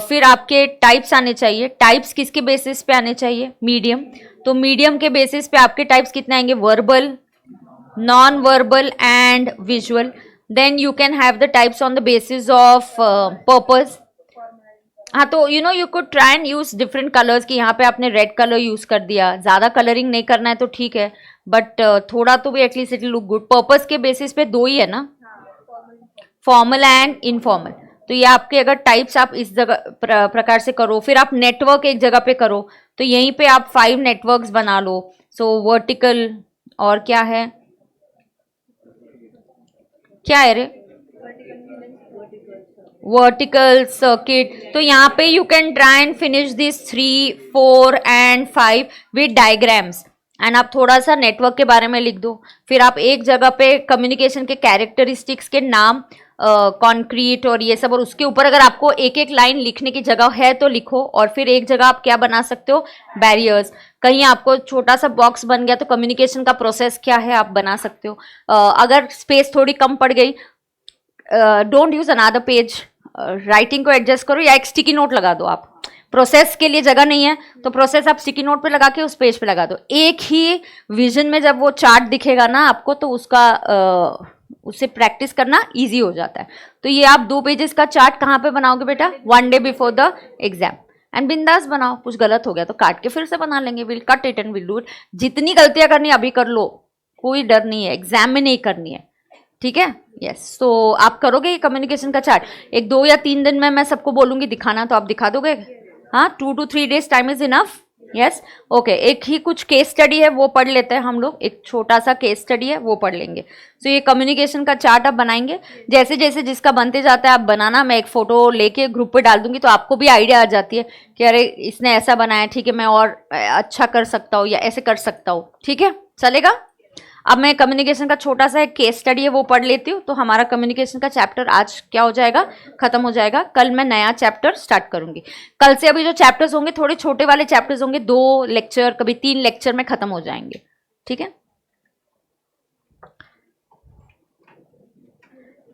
फिर आपके टाइप्स आने चाहिए. टाइप्स किसके बेसिस पे आने चाहिए? मीडियम. तो मीडियम के बेसिस पे आपके टाइप्स कितने आएंगे? Verbal, non verbal and visual. Then you can have the types on the basis of purpose. हाँ, तो you could try and use different colours की. यहाँ पे आपने रेड कलर यूज कर दिया, ज्यादा कलरिंग नहीं करना है तो ठीक है, बट थोड़ा तो भी at least it look good. Purpose के बेसिस पे 2 ही है ना, फॉर्मल एंड इनफॉर्मल. तो ये आपके अगर टाइप्स आप इस जगह प्रकार से करो. फिर आप नेटवर्क एक जगह पे करो, तो यहीं पे आप 5 नेटवर्क्स बना लो. सो वर्टिकल, और क्या है, क्या है रे? Vertical, circuit. तो यहाँ पे you can try and finish this 3, 4 and 5 with diagrams. And आप थोड़ा सा नेटवर्क के बारे में लिख दो. फिर आप एक जगह पे कम्युनिकेशन के कैरेक्टरिस्टिक्स के नाम, कॉन्क्रीट और ये सब, और उसके ऊपर अगर आपको एक एक लाइन लिखने की जगह है तो लिखो. और फिर एक जगह आप क्या बना सकते हो? बैरियर्स. कहीं आपको छोटा सा बॉक्स बन गया तो कम्युनिकेशन का प्रोसेस क्या है आप बना सकते हो. अगर स्पेस थोड़ी कम पड़ गई, don't use another page, writing को एडजस्ट करो या एक स्टिकी नोट लगा दो. आप प्रोसेस के लिए जगह नहीं है तो प्रोसेस आप स्टिकी नोट पे लगा के उस पेज पे लगा दो. एक ही विजन में जब वो चार्ट दिखेगा ना आपको, तो उसका उससे प्रैक्टिस करना इजी हो जाता है. तो ये आप 2 pages का चार्ट कहाँ पे बनाओगे बेटा? 1 day before the exam. And बिंदास बनाओ, कुछ गलत हो गया तो काट के फिर से बना लेंगे, will cut it and will do it. जितनी गलतियां करनी अभी कर लो, कोई डर नहीं है, एग्जाम में नहीं करनी है, ठीक है। यस, तो आप करोगे ये कम्युनिकेशन का चार्ट? एक 2 या 3 दिन में मैं सबको बोलूंगी दिखाना, तो आप दिखा दोगे? हाँ, 2 to 3 days time is enough. Yes, okay. एक ही कुछ केस स्टडी है वो पढ़ लेते हैं हम लोग, एक छोटा सा केस स्टडी है वो पढ़ लेंगे। तो ये कम्युनिकेशन का चार्ट आप बनाएंगे, जैसे जैसे जिसका बनते जाता है आप बनाना, मैं एक फोटो लेके ग्रुप पे डाल दूंगी, तो आपको भी आइडिया आ जाती है कि अरे इसने ऐसा बनाया, ठीक है मैं और अच्छा कर सकता हूँ या ऐसे कर सकता हूँ, ठीक है, चलेगा। अब मैं कम्युनिकेशन का छोटा सा एक केस स्टडी है वो पढ़ लेती हूँ, तो हमारा कम्युनिकेशन का चैप्टर आज क्या हो जाएगा, खत्म हो जाएगा। कल मैं नया चैप्टर स्टार्ट करूंगी। कल से अभी जो चैप्टर्स होंगे थोड़े छोटे वाले चैप्टर्स होंगे, 2 लेक्चर कभी 3 लेक्चर में खत्म हो जाएंगे, ठीक है।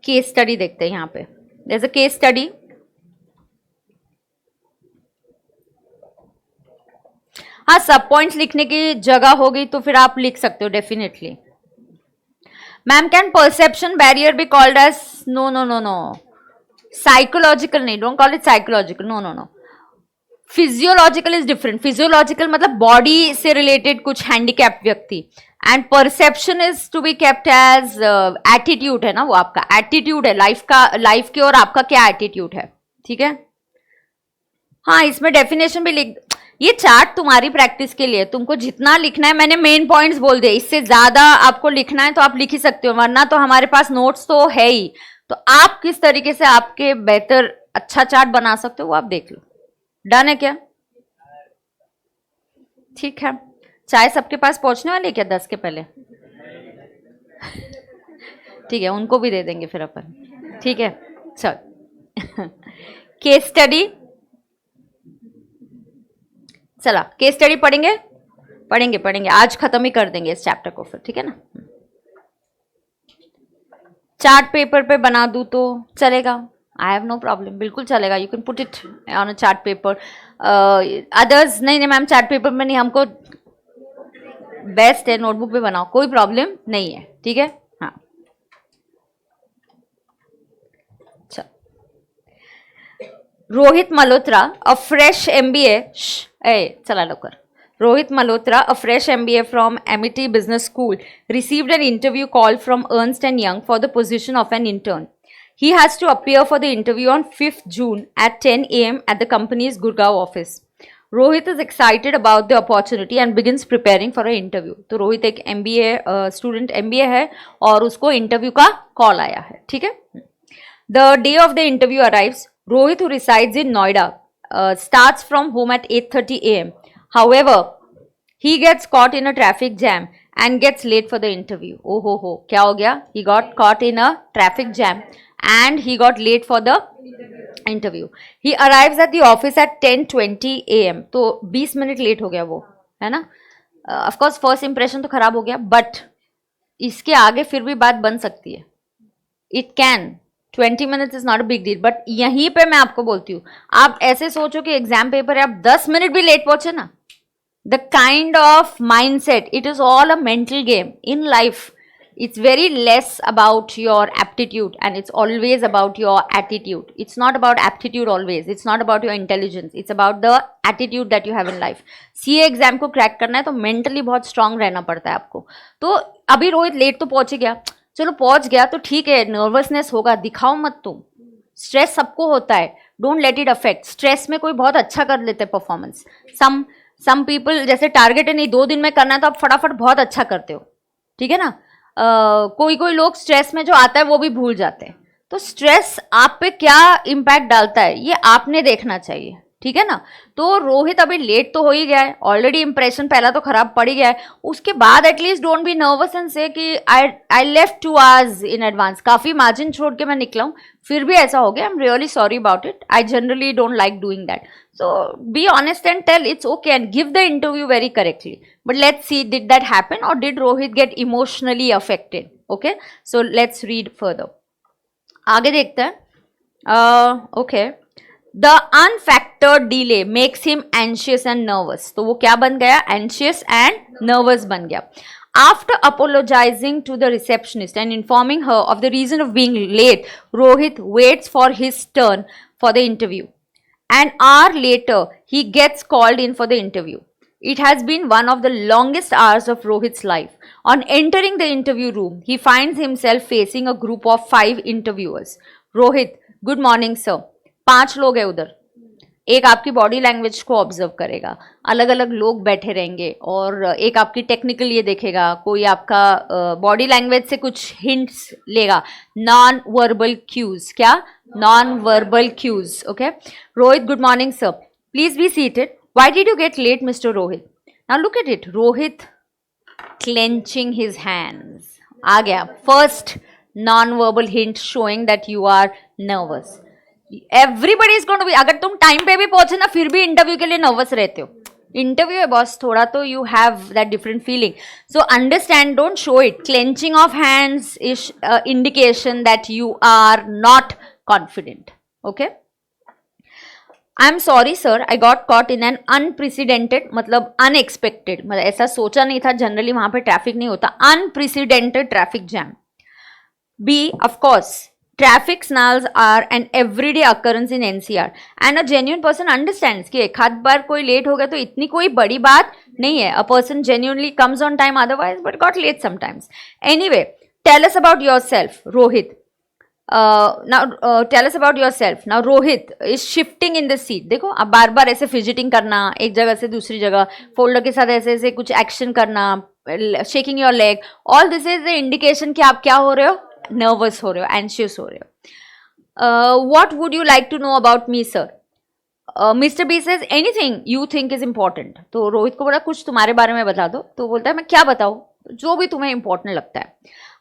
केस स्टडी देखते हैं यहाँ पे, जैसे केस स्टडी। हाँ, सब पॉइंट्स लिखने की जगह होगी तो फिर आप लिख सकते हो definitely. Ma'am, can perception barrier be called as? No no no no, psychological नहीं, don't call it psychological, no no no. Physiological is different. Physiological मतलब बॉडी से रिलेटेड कुछ हैंडीकैप व्यक्ति, and perception is to be kept as attitude है ना, वो आपका attitude है लाइफ का, लाइफ की और आपका क्या एटीट्यूड है, ठीक है। हाँ, इसमें डेफिनेशन भी लिख, ये चार्ट तुम्हारी प्रैक्टिस के लिए, तुमको जितना लिखना है, मैंने मेन पॉइंट्स बोल दिए, इससे ज्यादा आपको लिखना है तो आप लिख ही सकते हो, वरना तो हमारे पास नोट्स तो है ही। तो आप किस तरीके से आपके बेहतर अच्छा चार्ट बना सकते हो वो आप देख लो। डन है क्या? ठीक है। चाय सबके पास पहुंचने वाली है क्या 10 के पहले? ठीक है, उनको भी दे देंगे फिर अपन, ठीक है। चल केस स्टडी, चला केस स्टडी पढ़ेंगे पढ़ेंगे पढ़ेंगे, आज खत्म ही कर देंगे इस चैप्टर को फिर, ठीक है ना। चार्ट पेपर पे बना दूं तो चलेगा, आई हैव नो प्रॉब्लम, बिल्कुल चलेगा। You can put it on a chart paper. Others नहीं नहीं मैम, चार्ट पेपर में नहीं, हमको बेस्ट है नोटबुक पे बनाओ, कोई प्रॉब्लम नहीं है, ठीक है। हाँ, Rohit Malhotra, a fresh MBA, चला लवकर। Rohit Malhotra, a fresh MBA from Amity Business School, received an interview call from Ernst & Young for the position of an intern. He has to appear for the interview on 5th June at 10 a.m. at the company's Gurgaon office. Rohit is excited about the opportunity and begins preparing for an interview. तो रोहित एक MBA student MBA है और उसको interview का call आया है, ठीक है। The day of the interview arrives. Rohit, who resides in Noida, starts from home at 8:30 a.m. However, he gets caught in a traffic jam and gets late for the interview. Oh ho, क्या हो गया? He got caught in a traffic jam and he got late for the interview. He arrives at the office at 10:20 a.m. तो 20 minute late हो गया वो, है ना। Of course first impression तो खराब हो गया, बट इसके आगे फिर भी बात बन सकती है। It can 20 minutes is not a big deal, but यहीं पे मैं आपको बोलती हूँ, आप ऐसे सोचो कि एग्जाम पेपर है, आप 10 मिनट भी लेट पहुंचे ना, the kind of mindset, it is all a mental game in life. It's very less about your aptitude and it's always about your attitude. It's not about aptitude always. It's not about your intelligence. It's about the attitude that you have in life. CA exam को crack करना है तो mentally बहुत strong रहना पड़ता है आपको। तो अभी रोहित लेट तो पहुंच गया, चलो पहुंच गया तो ठीक है, नर्वसनेस होगा, दिखाओ मत तुम, स्ट्रेस सबको होता है, don't let it affect. Stress में कोई बहुत अच्छा कर लेते हैं परफॉर्मेंस, सम पीपल जैसे टारगेट है नहीं 2 दिन में करना है तो आप फटाफट बहुत अच्छा करते हो, ठीक है ना। कोई कोई लोग स्ट्रेस में जो आता है वो भी भूल जाते हैं। तो स्ट्रेस आप पे क्या इम्पैक्ट डालता है ये आपने देखना चाहिए, ठीक है ना। तो रोहित अभी लेट तो हो ही गया है, ऑलरेडी इंप्रेशन पहला तो खराब पड़ ही गया है, उसके बाद at least don't be nervous and से कि I left 2 hours in advance, काफी मार्जिन छोड़ के मैं निकला हूँ, फिर भी ऐसा हो गया, I am really sorry about it, I generally don't like doing that. So be honest and tell it's okay and give the interview very correctly. But let's see, did that happen or did Rohit get emotionally affected? Okay, so let's read further. आगे देखते हैं। Okay, the unfactored delay makes him anxious and nervous. तो वो क्या बन गया? Anxious and nervous बन गया. After apologizing to the receptionist and informing her of the reason of being late, Rohit waits for his turn for the interview. An hour later, he gets called in for the interview. It has been one of the longest hours of Rohit's life. On entering the interview room, he finds himself facing a group of 5 interviewers. Rohit, good morning, sir. 5 लोग हैं उधर. एक आपकी body language को observe करेगा, अलग अलग लोग बैठे रहेंगे, और एक आपकी टेक्निकल ये देखेगा, कोई आपका बॉडी लैंग्वेज से कुछ हिंट्स लेगा. Non verbal cues. क्या? Non verbal cues. Okay. Rohit, good morning sir. Please be seated. Why did you get late, Mr. Rohit? Now look at it. Rohit clenching his hands. आ गया. First non-verbal hint showing that you are nervous. Everybody is going to be. अगर तुम time पे भी पहुंचे ना फिर भी interview के लिए नर्वस रहते हो. इंटरव्यू है बॉस, थोड़ा तो you have that different feeling. So understand, don't show it. Clenching of hands is indication that you are not confident. Okay. I am sorry sir, I got caught in an unprecedented, मतलब unexpected, मतलब ऐसा सोचा नहीं था, generally वहां पे traffic नहीं होता. Unprecedented traffic jam. B, of course, traffic snarls are an everyday occurrence in NCR and a genuine person understands कि एक आध बार कोई लेट हो गया तो इतनी कोई बड़ी बात नहीं है. A person genuinely comes on time otherwise but got late sometimes. Anyway, tell us about yourself, Rohit. now tell us about yourself. Now Rohit is shifting in the seat. देखो, अब बार बार ऐसे फिजिटिंग करना, एक जगह से दूसरी जगह, फोल्डर के साथ ऐसे ऐसे कुछ एक्शन करना, shaking your leg, all this is the indication कि आप क्या हो रहे हो, नर्वस हो रहे हो, एंशियस हो रहे हो. What would you like to know about me sir? Mister B says anything you think is important. तो रोहित को बोला कुछ तुम्हारे बारे में बता दो. तो बोलता है मैं क्या बताऊँ, जो भी तुम्हें इंपॉर्टेंट लगता है.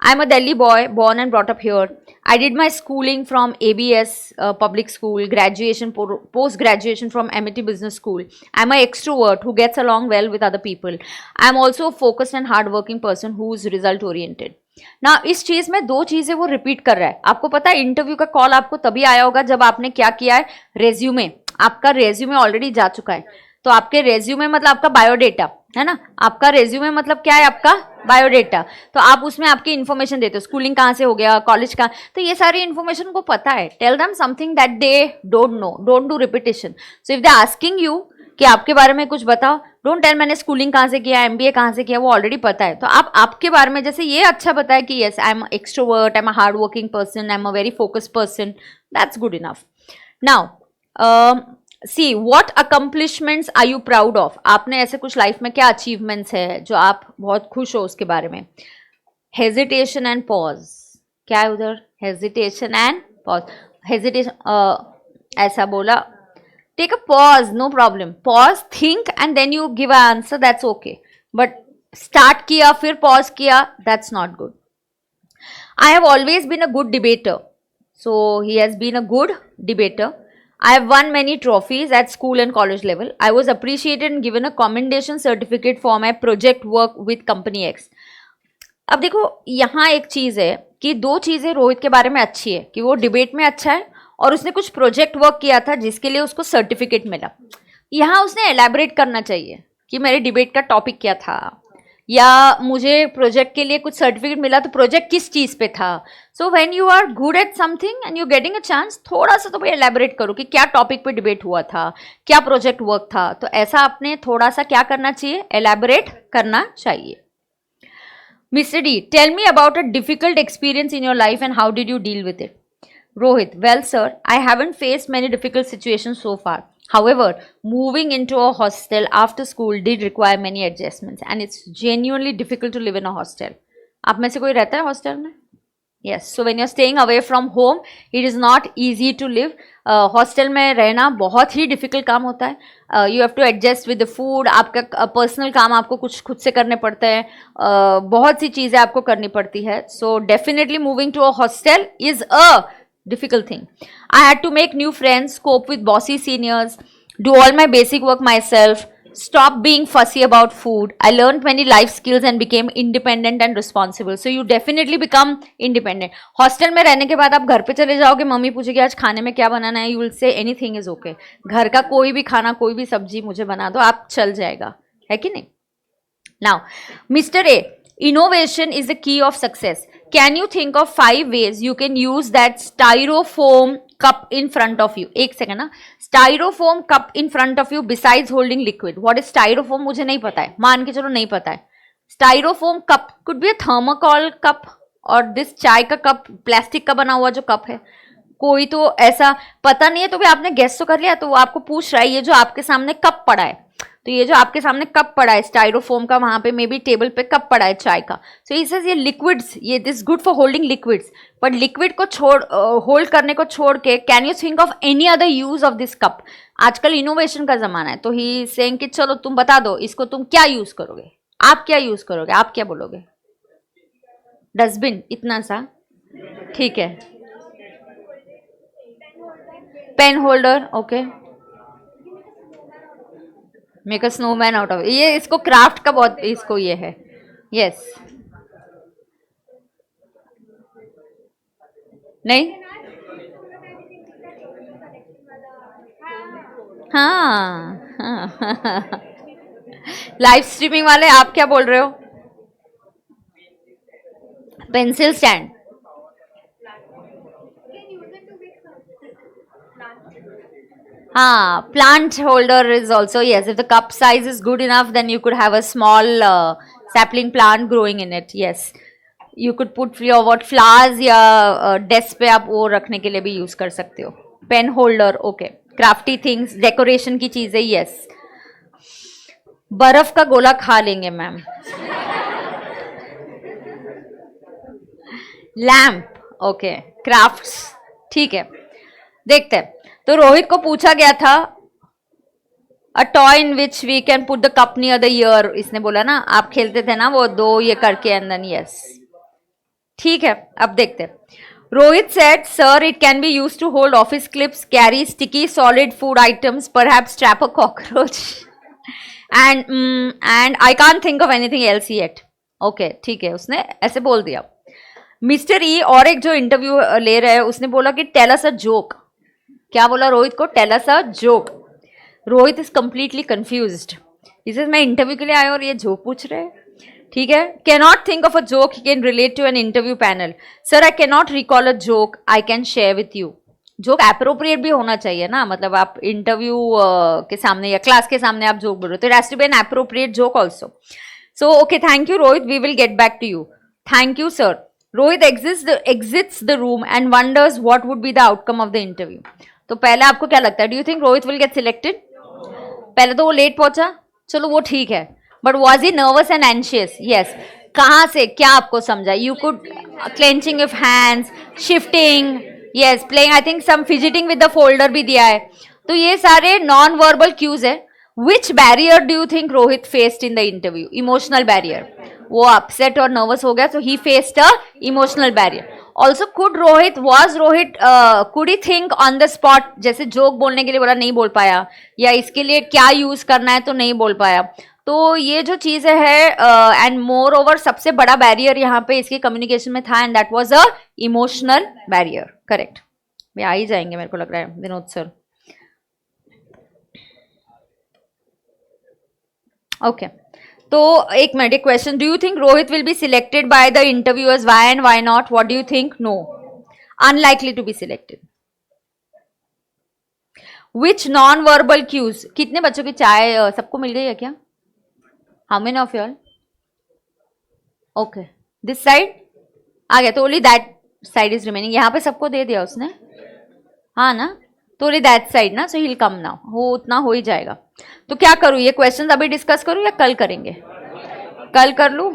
I am a Delhi boy, born and brought up here. I did my schooling from ABS public school, graduation, post-graduation from MIT Business School. I am an extrovert who gets along well with other people. I am also a focused and hard-working person who is result-oriented. Now, इस चीज़ में 2 चीज़ें वो repeat कर रहा है. आपको पता है इंटरव्यू का कॉल आपको तभी आया होगा जब आपने क्या किया है, रेज्यूमे. आपका रेज्यूमे ऑलरेडी जा चुका है. तो आपके रेज्यूमे मतलब आपका बायोडेटा है ना. आपका रेज्यूमे मतलब क्या है, आपका बायोडेटा. तो आप उसमें आपकी इन्फॉर्मेशन देते हो, स्कूलिंग कहाँ से हो गया, कॉलेज का, तो ये सारी इन्फॉर्मेशन को पता है. Tell them something that they don't know, don't do repetition. So if they asking you कि आपके बारे में कुछ बताओ, डोंट टेल मैंने स्कूलिंग कहाँ से किया, एमबीए कहाँ से किया, वो ऑलरेडी पता है. तो आप आपके बारे में जैसे ये अच्छा बताया कि yes I am extrovert, I am a hard working person, I am a very focused person, that's good enough. Now see what accomplishments are you proud of. आपने ऐसे कुछ लाइफ में क्या अचीवमेंट्स है जो आप बहुत खुश हो उसके बारे में. Hesitation and pause. क्या है उधर, हेजिटेशन एंड पॉज. हेजिटेशन ऐसा बोला, take a pause, no problem. Pause, think and then you give a answer, that's okay. But start किया फिर पॉज किया, that's not good. I have always been a good debater. So he has been a good debater. I have won many trophies at school and college level. I was appreciated and given a commendation certificate for my project work with company X. अब देखो यहाँ एक चीज़ है कि 2 चीज़ें रोहित के बारे में अच्छी है कि वो डिबेट में अच्छा है और उसने कुछ प्रोजेक्ट वर्क किया था जिसके लिए उसको सर्टिफिकेट मिला. यहाँ उसने एलैबोरेट करना चाहिए कि मेरे डिबेट का टॉपिक क्या था, या मुझे प्रोजेक्ट के लिए कुछ सर्टिफिकेट मिला तो प्रोजेक्ट किस चीज़ पे था. So when you are good at something and you getting a chance, थोड़ा सा तो भाई एलैबोरेट करो कि क्या टॉपिक पे डिबेट हुआ था, क्या प्रोजेक्ट वर्क था. तो ऐसा आपने थोड़ा सा क्या करना चाहिए, एलैबोरेट करना चाहिए. Mister D, tell me about a difficult experience in your life and how did you deal with it. Rohit, well sir, I haven't faced many difficult situations so far. However, moving into a hostel after school did require many adjustments and it's genuinely difficult to live in a hostel. आप में से कोई रहता है hostel में? Yes, so when you're staying away from home, it is not easy to live. Hostel में रहना बहुत ही डिफिकल्ट काम होता है. You have to adjust with the food. आपका पर्सनल काम आपको कुछ खुद से करने पड़ते हैं. बहुत सी चीज़ें आपको करनी पड़ती है. So definitely moving to a hostel is a difficult thing. I had to make new friends, cope with bossy seniors, do all my basic work myself, stop being fussy about food. I learned many life skills and became independent and responsible. So you definitely become independent. Hostel में रहने के बाद आप घर पे चले जाओगे, mummy पूछेगी आज खाने में क्या बनाना है, you will say anything is okay. घर का कोई भी खाना, कोई भी सब्जी मुझे बना दो, आप चल जाएगा, है कि नहीं. Now, Mr. A, innovation is the key of success. Can you think of 5 ways you can use that styrofoam cup in front of you? एक सेकंड ना, styrofoam cup in front of you besides holding liquid. What is styrofoam? मुझे नहीं पता है, मान के चलो नहीं पता है. Styrofoam cup could be a thermocol cup और दिस चाय का कप प्लास्टिक का बना हुआ जो कप है. कोई तो ऐसा पता नहीं है तो भी आपने गेस तो कर लिया. तो वो आपको पूछ रहा है ये जो आपके सामने कप पड़ा है, तो ये जो आपके सामने कप पड़ा है स्टाइरोफोम का, वहां पे मे बी टेबल पे कप पड़ा है चाय का. सो ये सेज ये लिक्विड्स, ये this good for holding liquids. But liquid को छोड़ होल्ड करने को छोड़ के can you think of any other use of this cup? आजकल इनोवेशन का जमाना है, तो ही सेइंग कि चलो तुम बता दो इसको तुम क्या यूज करोगे, आप क्या यूज करोगे, आप क्या बोलोगे? डस्टबिन, इतना सा ठीक है. Pen holder, okay. Make a snowman out of, ये इसको क्राफ्ट का बहुत इसको ये है. यस नहीं, हाँ हाँ. लाइव स्ट्रीमिंग वाले आप क्या बोल रहे हो? Pencil stand. Plant holder is also, yes, if the cup size is good enough then you could have a small sapling plant growing in it. Yes, you could put your what flowers या desk पे आप वो रखने के लिए भी use कर सकते हो. Pen holder, okay. Crafty things, decoration की चीजें, यस. बर्फ का गोला खा लेंगे मैम. Lamp, okay. क्राफ्ट्स, ठीक है. देखते हैं. तो रोहित को पूछा गया था a toy in which we can put the cup near the ear. इसने बोला ना आप खेलते थे ना वो दो ये करके अंदर. यस, ठीक है. अब देखते हैं. Rohit said sir it can be use to hold office clips, carry sticky solid food items, perhaps trap a cockroach and I can't think of anything else yet. Okay, ठीक है, उसने ऐसे बोल दिया. मिस्टर ई और एक जो इंटरव्यू ले रहे हैं उसने बोला कि टेल अस अ जोक. क्या बोला रोहित को? Tell us a joke. Rohit is completely confused. इसे मैं इंटरव्यू के लिए आया और ये जोक पूछ रहे हैं. ठीक है. Can not think of a joke he can relate to an interview panel. Sir I can not recall a joke I can share with you. Joke appropriate भी होना चाहिए ना, मतलब आप इंटरव्यू के सामने या क्लास के सामने आप जोक बोल रहे हो तो it has to be an appropriate joke also. So okay, thank you Rohit, we will get back to you. Thank you sir. Rohit exits the room and wonders what would be the outcome of the interview. तो पहले आपको क्या लगता है? Do you think Rohit will get selected? पहले तो वो late पहुंचा, चलो वो ठीक है, but was he nervous and anxious? Yes. कहाँ से क्या आपको समझा? You could clenching of hands, shifting, yes, playing, I think some fidgeting with the folder भी दिया है. तो ये सारे नॉन वर्बल क्यूज है. Which barrier do you think Rohit faced in the interview? Emotional barrier. वो अपसेट और नर्वस हो गया, so he faced a emotional barrier. Also could Rohit could he think on the spot, जैसे जोक बोलने के लिए बोला नहीं बोल पाया, या इसके लिए क्या यूज करना है तो नहीं बोल पाया. तो ये जो चीजें है एंड मोर ओवर सबसे बड़ा बैरियर यहाँ पे इसके कम्युनिकेशन में था, and that was a emotional barrier. Correct. वे आ ही जाएंगे मेरे को लग रहा है विनोद सर. ओके. तो एक मिनट, एक question. Do you think Rohit will be selected by the interviewers? Why and why not? What do you think? No, unlikely to be selected. Which non verbal cues? कितने बच्चों की चाय सबको मिल गई है क्या? How many of your? Okay, this side आ गया, तो only that side is remaining. यहाँ पे सबको दे दिया उसने, हाँ ना? तो ओनली दैट साइड ना, सो ही विल कम नाउ. हो उतना हो ही जाएगा. तो क्या करूँ, ये क्वेश्चन अभी डिस्कस करूँ या कल करेंगे? कल कर लूँ,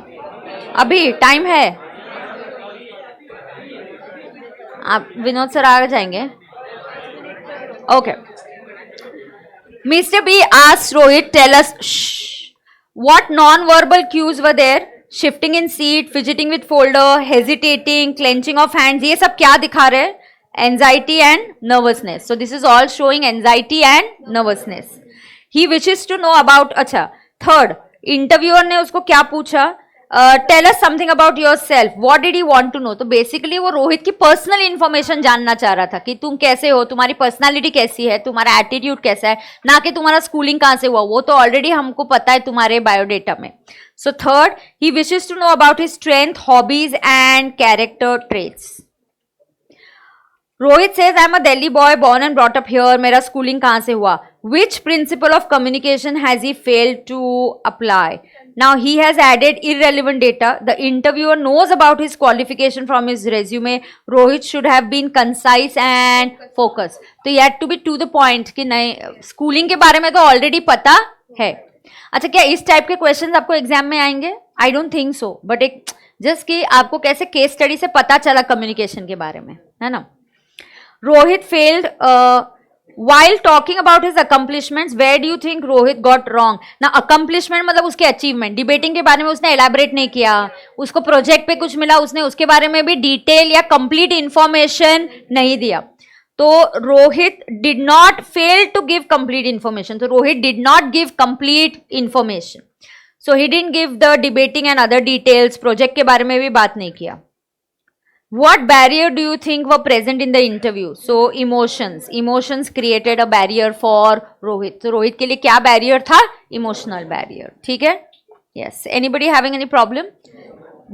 अभी टाइम है. आप विनोद सर आ जाएंगे. Okay. Mister B asked Rohit, tell us what non verbal cues were there? Shifting in seat, fidgeting with folder, hesitating, clenching of hands, ये सब क्या दिखा रहे हैं? Anxiety and nervousness. So this is all showing anxiety and nervousness. He wishes to know about. अच्छा, third, interviewer ने उसको क्या पूछा? Tell us something about yourself. What did he want to know? तो बेसिकली वो रोहित की personal information जानना चाह रहा था कि तुम कैसे हो, तुम्हारी पर्सनालिटी कैसी है, तुम्हारा एटीट्यूड कैसा है, ना कि तुम्हारा स्कूलिंग कहाँ से हुआ. वो तो ऑलरेडी हमको पता है तुम्हारे बायोडेटा में. So third, he wishes to know about his strength, hobbies and character traits. Rohit says I am a Delhi boy born and brought up here. मेरा schooling कहाँ से हुआ? Which principle of communication has he failed to apply? Now he has added irrelevant data. The interviewer knows about his qualification from his resume. Rohit should have been concise and focused. तो he had to be to the point कि नहीं schooling के बारे में तो already पता है. अच्छा क्या इस टाइप के क्वेश्चंस आपको एग्जाम में आएंगे? I don't think so, but एक जस्ट कि आपको कैसे केस स्टडी से पता चला कम्युनिकेशन के बारे में, है ना. Rohit failed while talking about his accomplishments. Where do you think Rohit got wrong? ना accomplishment मतलब उसके achievement. डिबेटिंग के बारे में उसने elaborate नहीं किया, उसको प्रोजेक्ट पे कुछ मिला, उसने उसके बारे में भी डिटेल या कंप्लीट इंफॉर्मेशन नहीं दिया. तो Rohit did not fail to give complete information. तो Rohit did not give complete information. So he didn't give the debating and other details. Project के बारे में भी बात नहीं किया. What barrier do you think were present in the interview? So emotions. Emotions created a barrier for Rohit. तो रोहित के लिए क्या barrier था? Emotional barrier. ठीक है? Yes. Anybody having any problem?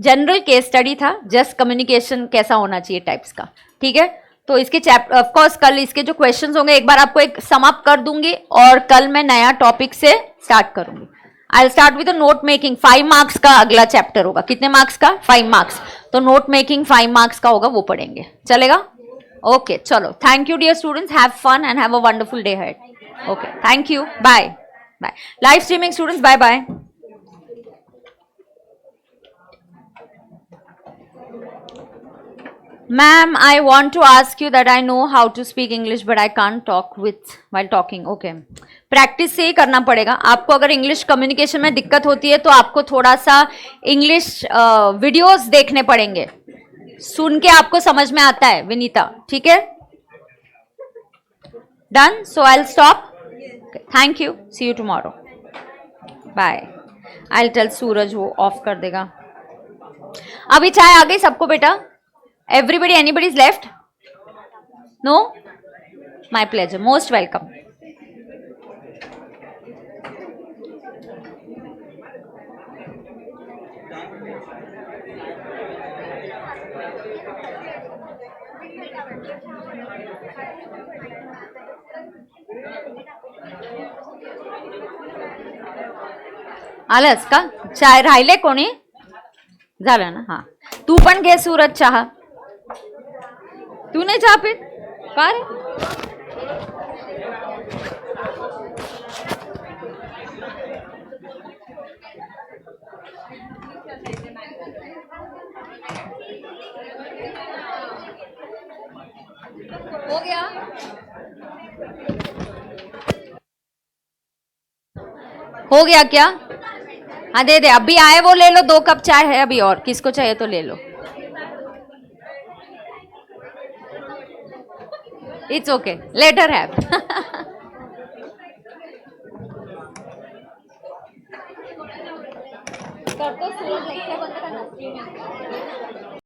General case study था. Just communication कैसा होना चाहिए types का. ठीक है? तो इसके चैप्टर ऑफ कोर्स कल इसके जो क्वेश्चंस होंगे एक बार आपको एक सम अप कर दूंगी और कल मैं नया टॉपिक से स्टार्ट करूंगी. I will start with note making. 5 marks का अगला चैप्टर होगा. कितने मार्क्स का? 5 मार्क्स. तो नोट मेकिंग 5 मार्क्स का होगा, वो पढ़ेंगे. चलेगा? ओके चलो. Thank you dear students. Have fun and have a wonderful day ahead. Okay thank you. Bye bye. Live streaming students. Bye bye. Ma'am, I want to ask you that I know how to speak English but I can't talk with while talking. Okay. Practice से ही करना पड़ेगा आपको. अगर English communication में दिक्कत होती है तो आपको थोड़ा सा इंग्लिश वीडियोस देखने पड़ेंगे. सुन के आपको समझ में आता है विनीता. ठीक है? Done. So I will stop. Thank you. See you tomorrow. Bye. I will tell Suraj वो ऑफ कर देगा. अभी चाय आ गई सबको बेटा? Everybody, anybody is left? No? My pleasure. Most welcome. आलस का चाय राहिले कोणी? झालं ना. हा तू पण घे सूरज चहा. तू नहीं चहा पित का रे? हो गया? हो गया क्या? हाँ दे दे. अभी आए वो ले लो. 2 कप चाय है अभी और किसको चाहिए तो ले लो. It's okay. Let her have. करतो सूरज लेक्चर बंद करना.